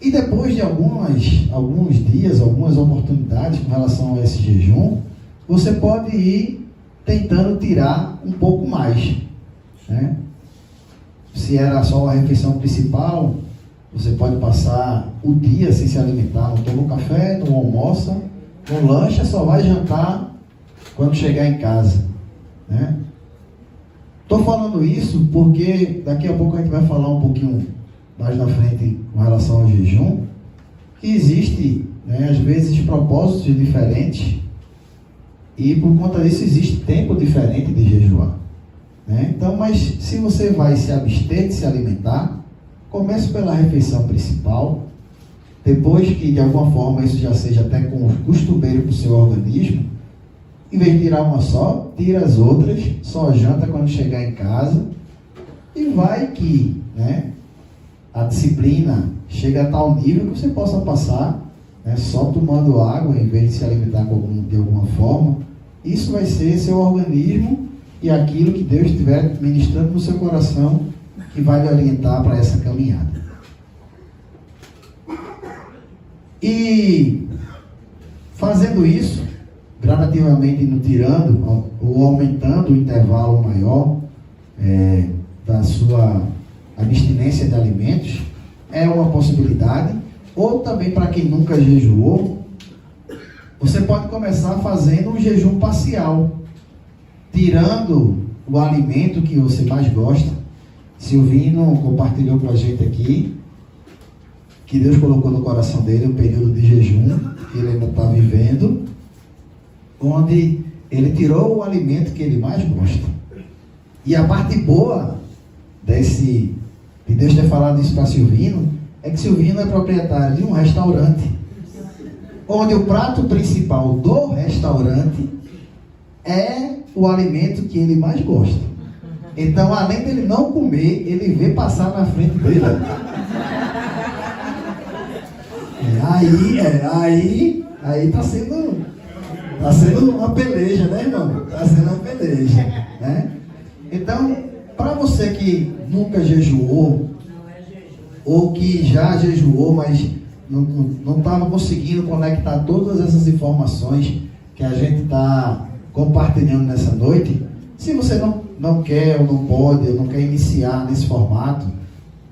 E depois de alguns dias, algumas oportunidades com relação a esse jejum, você pode ir tentando tirar um pouco mais, né? Se era só a refeição principal, você pode passar o dia sem se alimentar, não toma café, não almoça, não lancha, só vai jantar quando chegar em casa, né? Estou falando isso porque daqui a pouco a gente vai falar um pouquinho mais na frente com relação ao jejum, que existe, né, às vezes propósitos diferentes e por conta disso existe tempo diferente de jejuar, né? Então, mas se você vai se abster de se alimentar, comece pela refeição principal, depois que de alguma forma isso já seja até costumeiro para o seu organismo, em vez de tirar uma só, tira as outras, só janta quando chegar em casa, e vai que, né, a disciplina chega a tal nível que você possa passar, né, só tomando água em vez de se alimentar de alguma forma. Isso vai ser seu organismo e aquilo que Deus estiver ministrando no seu coração que vai lhe orientar para essa caminhada. E fazendo isso, gradativamente indo tirando ou aumentando o intervalo maior da sua abstinência de alimentos, é uma possibilidade. Ou também, para quem nunca jejuou, você pode começar fazendo um jejum parcial, tirando o alimento que você mais gosta. Silvino compartilhou com a gente aqui que Deus colocou no coração dele um período de jejum que ele ainda está vivendo, onde ele tirou o alimento que ele mais gosta. E a parte boa de Deus ter falado isso para Silvino é que Silvino é proprietário de um restaurante, onde o prato principal do restaurante é o alimento que ele mais gosta. Então, além dele não comer, ele vê passar na frente dele. Aí tá sendo uma peleja, né, irmão? Tá sendo uma peleja, né? Então, para você que nunca jejuou, ou que já jejuou, mas não estava conseguindo conectar todas essas informações que a gente está compartilhando nessa noite, se você não quer ou não pode, ou não quer iniciar nesse formato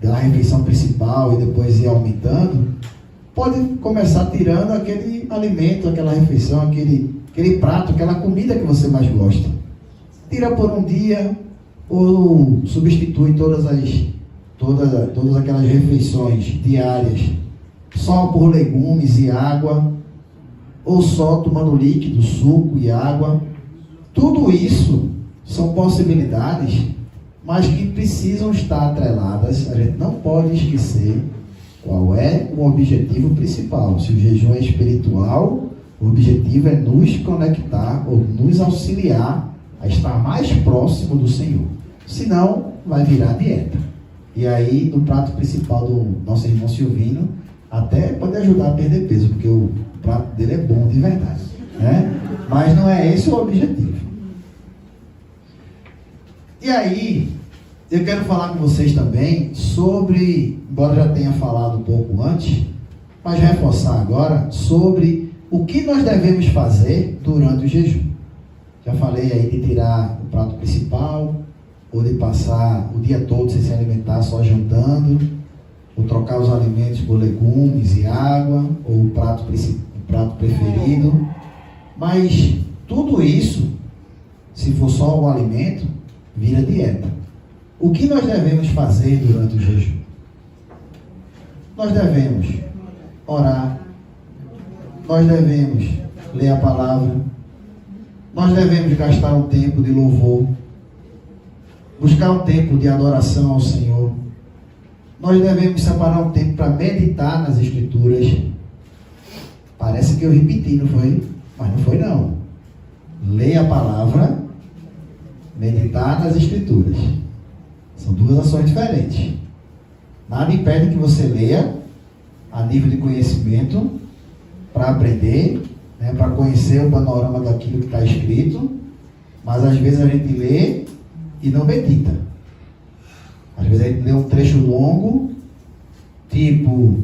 da refeição principal e depois ir aumentando, pode começar tirando aquele alimento, aquela refeição, aquele prato, aquela comida que você mais gosta. Tira por um dia ou substitui todas aquelas refeições diárias só por legumes e água, ou só tomando líquido, suco e água. Tudo isso são possibilidades, mas que precisam estar atreladas. A gente não pode esquecer qual é o objetivo principal. Se o jejum é espiritual, o objetivo é nos conectar ou nos auxiliar a estar mais próximo do Senhor. Senão, vai virar dieta. E aí, no prato principal do nosso irmão Silvino, até pode ajudar a perder peso, porque o prato dele é bom de verdade, né? Mas não é esse o objetivo. E aí, eu quero falar com vocês também sobre, embora já tenha falado um pouco antes, mas reforçar agora, sobre o que nós devemos fazer durante o jejum. Já falei aí de tirar o prato principal, ou de passar o dia todo sem se alimentar, só jantando, ou trocar os alimentos por legumes e água, ou o prato prato preferido. Mas tudo isso, se for só o alimento, vira dieta. O que nós devemos fazer durante o jejum? Nós devemos orar, nós devemos ler a palavra, nós devemos gastar um tempo de louvor, buscar um tempo de adoração ao Senhor. Nós devemos separar um tempo para meditar nas Escrituras. Parece que eu repeti, não foi? Mas não foi não. Ler a palavra, meditar nas Escrituras. São duas ações diferentes. Nada impede que você leia a nível de conhecimento, para aprender, né, para conhecer o panorama daquilo que está escrito, mas às vezes a gente lê e não medita. Às vezes a gente lê um trecho longo, tipo,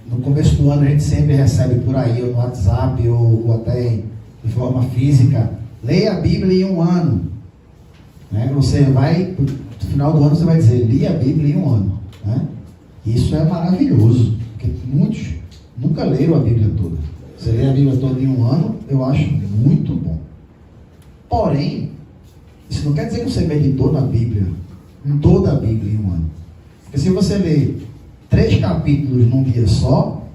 no começo do ano a gente sempre recebe por aí, ou no WhatsApp, ou até de forma física, leia a Bíblia em um ano. Né? Você vai, no final do ano você vai dizer, li a Bíblia em um ano. Né? Isso é maravilhoso, porque muitos nunca leram a Bíblia toda. Você lê a Bíblia toda em um ano, eu acho muito bom. Porém, isso não quer dizer que você meditou na Bíblia, em toda a Bíblia em um ano. Porque se você lê 3 capítulos num dia só,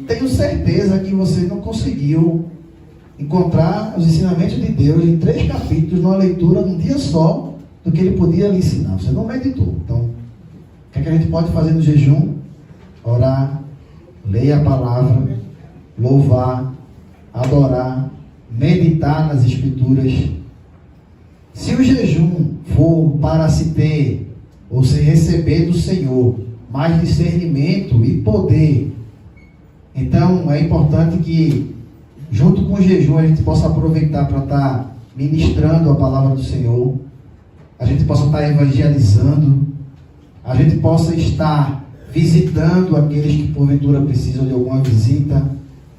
tenho certeza que você não conseguiu encontrar os ensinamentos de Deus em 3 capítulos, numa leitura num dia só, do que Ele podia lhe ensinar. Você não meditou. Então, o que é que a gente pode fazer no jejum? Orar, ler a palavra, louvar, adorar, meditar nas Escrituras. Se o jejum for para se ter, ou se receber do Senhor, mais discernimento e poder, então é importante que, junto com o jejum, a gente possa aproveitar para estar ministrando a palavra do Senhor, a gente possa estar evangelizando, a gente possa estar visitando aqueles que porventura precisam de alguma visita,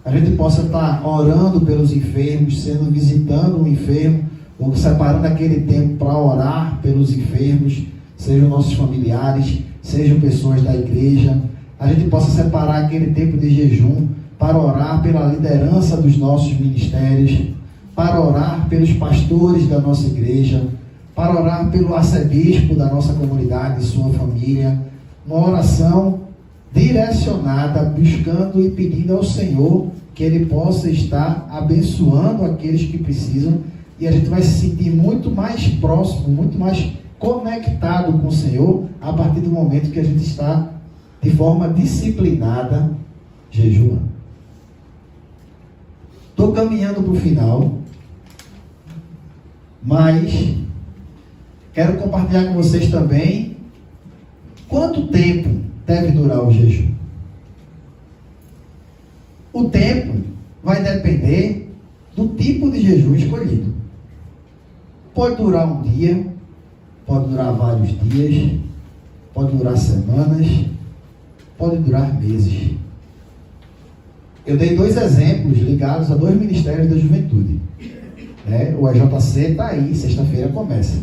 a gente possa estar orando pelos enfermos, visitando um enfermo, ou separando aquele tempo para orar pelos enfermos, sejam nossos familiares, sejam pessoas da igreja. A gente possa separar aquele tempo de jejum para orar pela liderança dos nossos ministérios, para orar pelos pastores da nossa igreja, para orar pelo arcebispo da nossa comunidade e sua família. Uma oração direcionada, buscando e pedindo ao Senhor que Ele possa estar abençoando aqueles que precisam, e a gente vai se sentir muito mais próximo, muito mais conectado com o Senhor a partir do momento que a gente está de forma disciplinada jejuando. Estou caminhando para o final, mas quero compartilhar com vocês também quanto tempo deve durar o jejum. O tempo vai depender do tipo de jejum escolhido. Pode durar um dia, pode durar vários dias, pode durar semanas, pode durar meses. Eu dei 2 exemplos ligados a 2 ministérios da juventude. O EJC está aí, sexta-feira começa.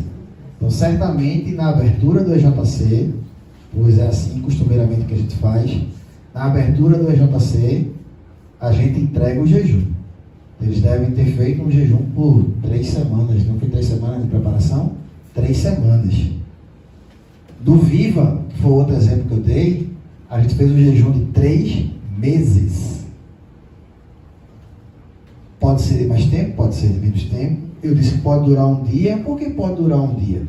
Então, certamente, na abertura do EJC, pois é assim costumeiramente que a gente faz, na abertura do EJC, a gente entrega o jejum. Eles devem ter feito um jejum por 3 semanas, não foi 3 semanas de preparação? 3 semanas. Do Viva, que foi outro exemplo que eu dei, a gente fez um jejum de 3 meses. Pode ser de mais tempo, pode ser de menos tempo. Eu disse que pode durar um dia. Por que pode durar um dia?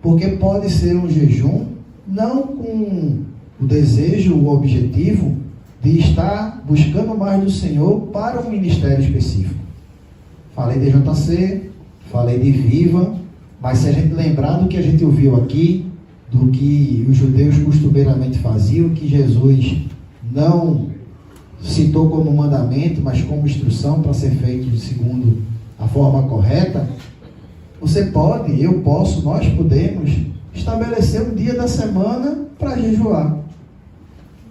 Porque pode ser um jejum não com o desejo, o objetivo de estar buscando mais do Senhor para um ministério específico. Falei de JC, falei de Viva, mas se a gente lembrar do que a gente ouviu aqui, do que os judeus costumeiramente faziam, que Jesus não citou como mandamento, mas como instrução para ser feito segundo a forma correta, você pode, eu posso, nós podemos estabelecer um dia da semana para jejuar.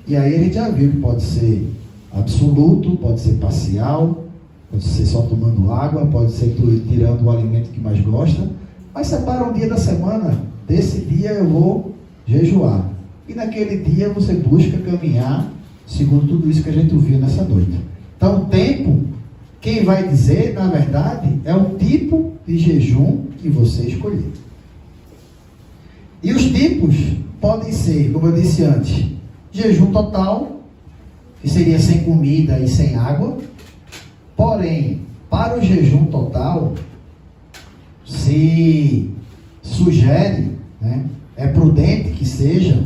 E aí a gente já viu que pode ser absoluto, pode ser parcial, pode ser só tomando água, pode ser tirando o alimento que mais gosta, mas separa um dia da semana, desse dia eu vou jejuar. E naquele dia você busca caminhar segundo tudo isso que a gente ouviu nessa noite. Então, tempo, quem vai dizer, na verdade, é o tipo de jejum que você escolher. E os tipos podem ser, como eu disse antes, jejum total, que seria sem comida e sem água. Porém, para o jejum total, se sugere, né, é prudente que seja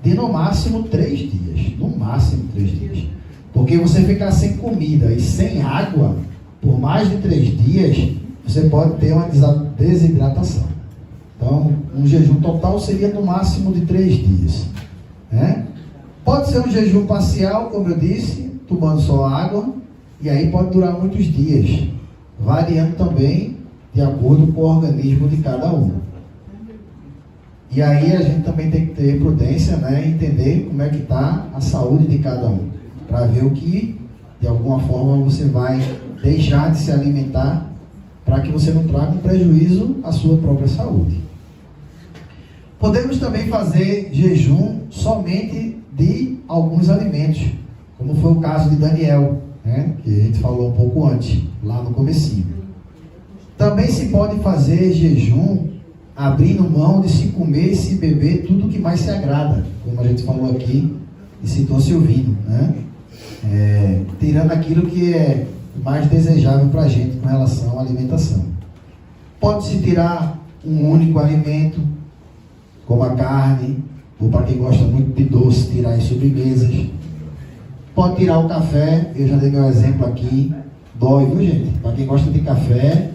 de no máximo 3 dias. No máximo 3 dias. Porque você ficar sem comida e sem água por mais de 3 dias, você pode ter uma desidratação. Então, um jejum total seria no máximo de 3 dias. Né? Pode ser um jejum parcial, como eu disse, tomando só água, e aí pode durar muitos dias, variando também de acordo com o organismo de cada um. E aí a gente também tem que ter prudência, né, e entender como é que está a saúde de cada um, para ver o que, de alguma forma, você vai deixar de se alimentar, para que você não traga um prejuízo à sua própria saúde. Podemos também fazer jejum somente de alguns alimentos, como foi o caso de Daniel, né, que a gente falou um pouco antes, lá no comecinho. Também se pode fazer jejum abrindo mão de se comer e se beber tudo que mais se agrada, como a gente falou aqui e citou Silvino, né? Tirando aquilo que é mais desejável para a gente com relação à alimentação. Pode-se tirar um único alimento, como a carne, ou para quem gosta muito de doce, tirar as sobremesas. Pode tirar o café, eu já dei meu exemplo aqui, dói, viu gente? Para quem gosta de café,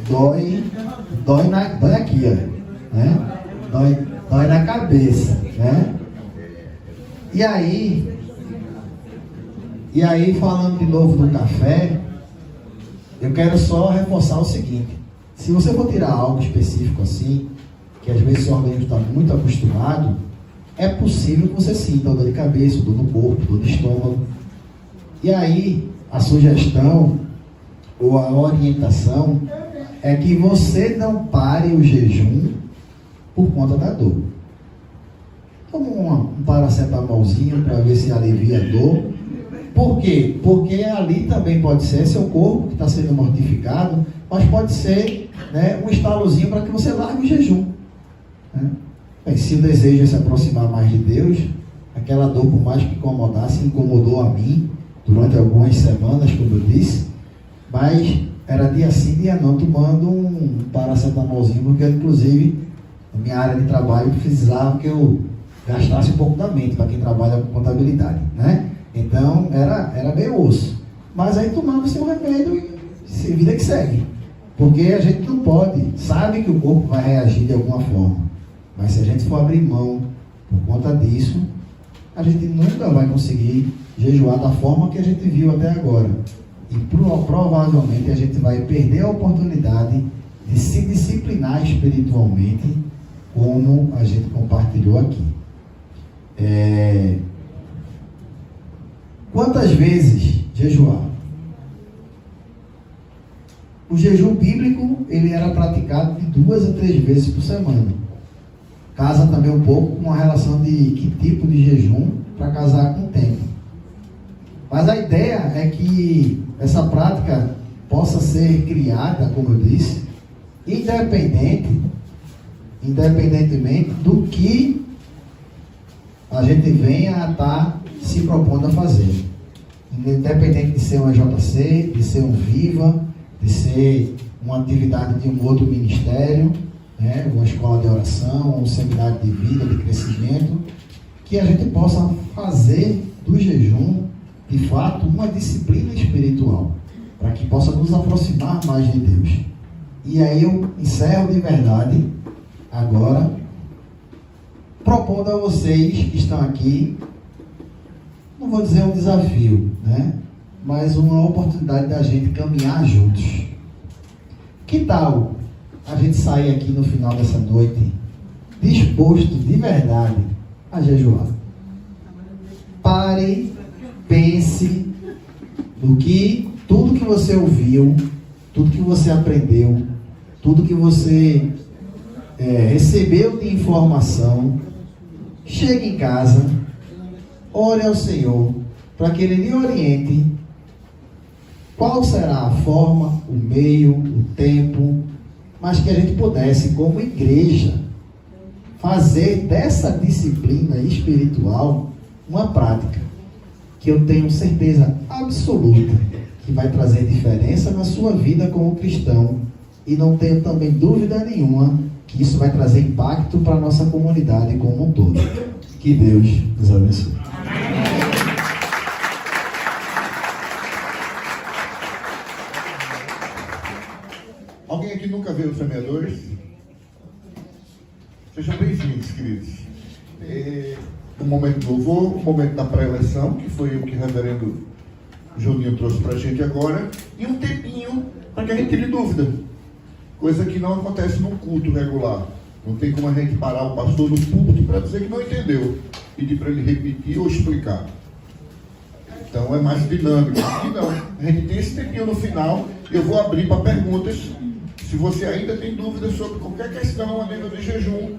dói aqui, ó, né? Dói na cabeça, né? E aí, falando de novo do café, eu quero só reforçar o seguinte: se você for tirar algo específico assim, que às vezes o organismo está muito acostumado, é possível que você sinta dor de cabeça, dor no corpo, dor de estômago. E aí, a sugestão ou a orientação é que você não pare o jejum por conta da dor. Toma um paracetamolzinho para ver se alivia a dor. Por quê? Porque ali também pode ser seu corpo que está sendo mortificado, mas pode ser, né, um estalozinho para que você largue o jejum. Né? Bem, se o desejo é se aproximar mais de Deus, aquela dor, por mais que incomodasse, incomodou a mim durante algumas semanas, como eu disse, mas era dia sim, dia não, tomando um paracetamolzinho, porque inclusive na minha área de trabalho precisava que eu gastasse um pouco da mente, para quem trabalha com contabilidade, né? Então era meio osso. Mas aí tomava seu remédio e vida que segue. Porque a gente não pode, sabe que o corpo vai reagir de alguma forma, mas se a gente for abrir mão por conta disso, a gente nunca vai conseguir jejuar da forma que a gente viu até agora. E provavelmente a gente vai perder a oportunidade de se disciplinar espiritualmente, como a gente compartilhou aqui. Quantas vezes jejuar? O jejum bíblico, ele era praticado de 2 a 3 vezes por semana. Casa também um pouco com a relação de que tipo de jejum para casar com o tempo. Mas a ideia é que essa prática possa ser criada, como eu disse, independentemente do que a gente venha a estar se propondo a fazer. Independente de ser um EJC, de ser um Viva, de ser uma atividade de um outro ministério, né, uma escola de oração, um seminário de vida, de crescimento, que a gente possa fazer do jejum, de fato, uma disciplina espiritual, para que possa nos aproximar mais de Deus. E aí eu encerro de verdade, agora, propondo a vocês que estão aqui, não vou dizer um desafio, né? Mas uma oportunidade da gente caminhar juntos. Que tal a gente sair aqui no final dessa noite disposto de verdade a jejuar? Pare, pense no que tudo que você ouviu, tudo que você aprendeu, tudo que você recebeu de informação. Chegue em casa, ore ao Senhor para que Ele lhe oriente qual será a forma, o meio, o tempo, mas que a gente pudesse, como igreja, fazer dessa disciplina espiritual uma prática que eu tenho certeza absoluta que vai trazer diferença na sua vida como cristão, e não tenho também dúvida nenhuma que isso vai trazer impacto para a nossa comunidade como um todo. Que Deus nos abençoe. Alguém aqui nunca viu os semeadores? Sejam bem-vindos, queridos. Um momento de louvor, um momento da pré-eleição, que foi o que o reverendo Juninho trouxe para a gente agora, e um tempinho para que a gente tire dúvida, coisa que não acontece num culto regular. Não tem como a gente parar o pastor no púlpito para dizer que não entendeu, pedir para ele repetir ou explicar. Então é mais dinâmico. Aqui não, a gente tem esse tempinho no final, eu vou abrir para perguntas. Se você ainda tem dúvidas sobre qualquer questão a nível de jejum,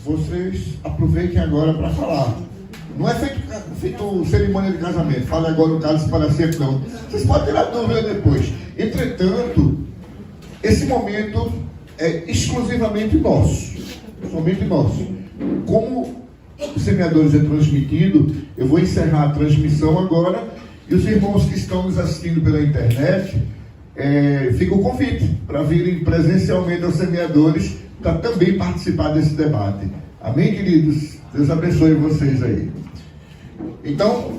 vocês aproveitem agora para falar. Não é feito cerimônia de casamento, fale agora o caso para sempre, não. Vocês podem tirar dúvida depois. Entretanto, esse momento é exclusivamente nosso, somente nosso. Como os semeadores é transmitido, eu vou encerrar a transmissão agora, e os irmãos que estão nos assistindo pela internet, fica o convite para virem presencialmente aos semeadores para também participar desse debate. Amém, queridos? Deus abençoe vocês aí. Então,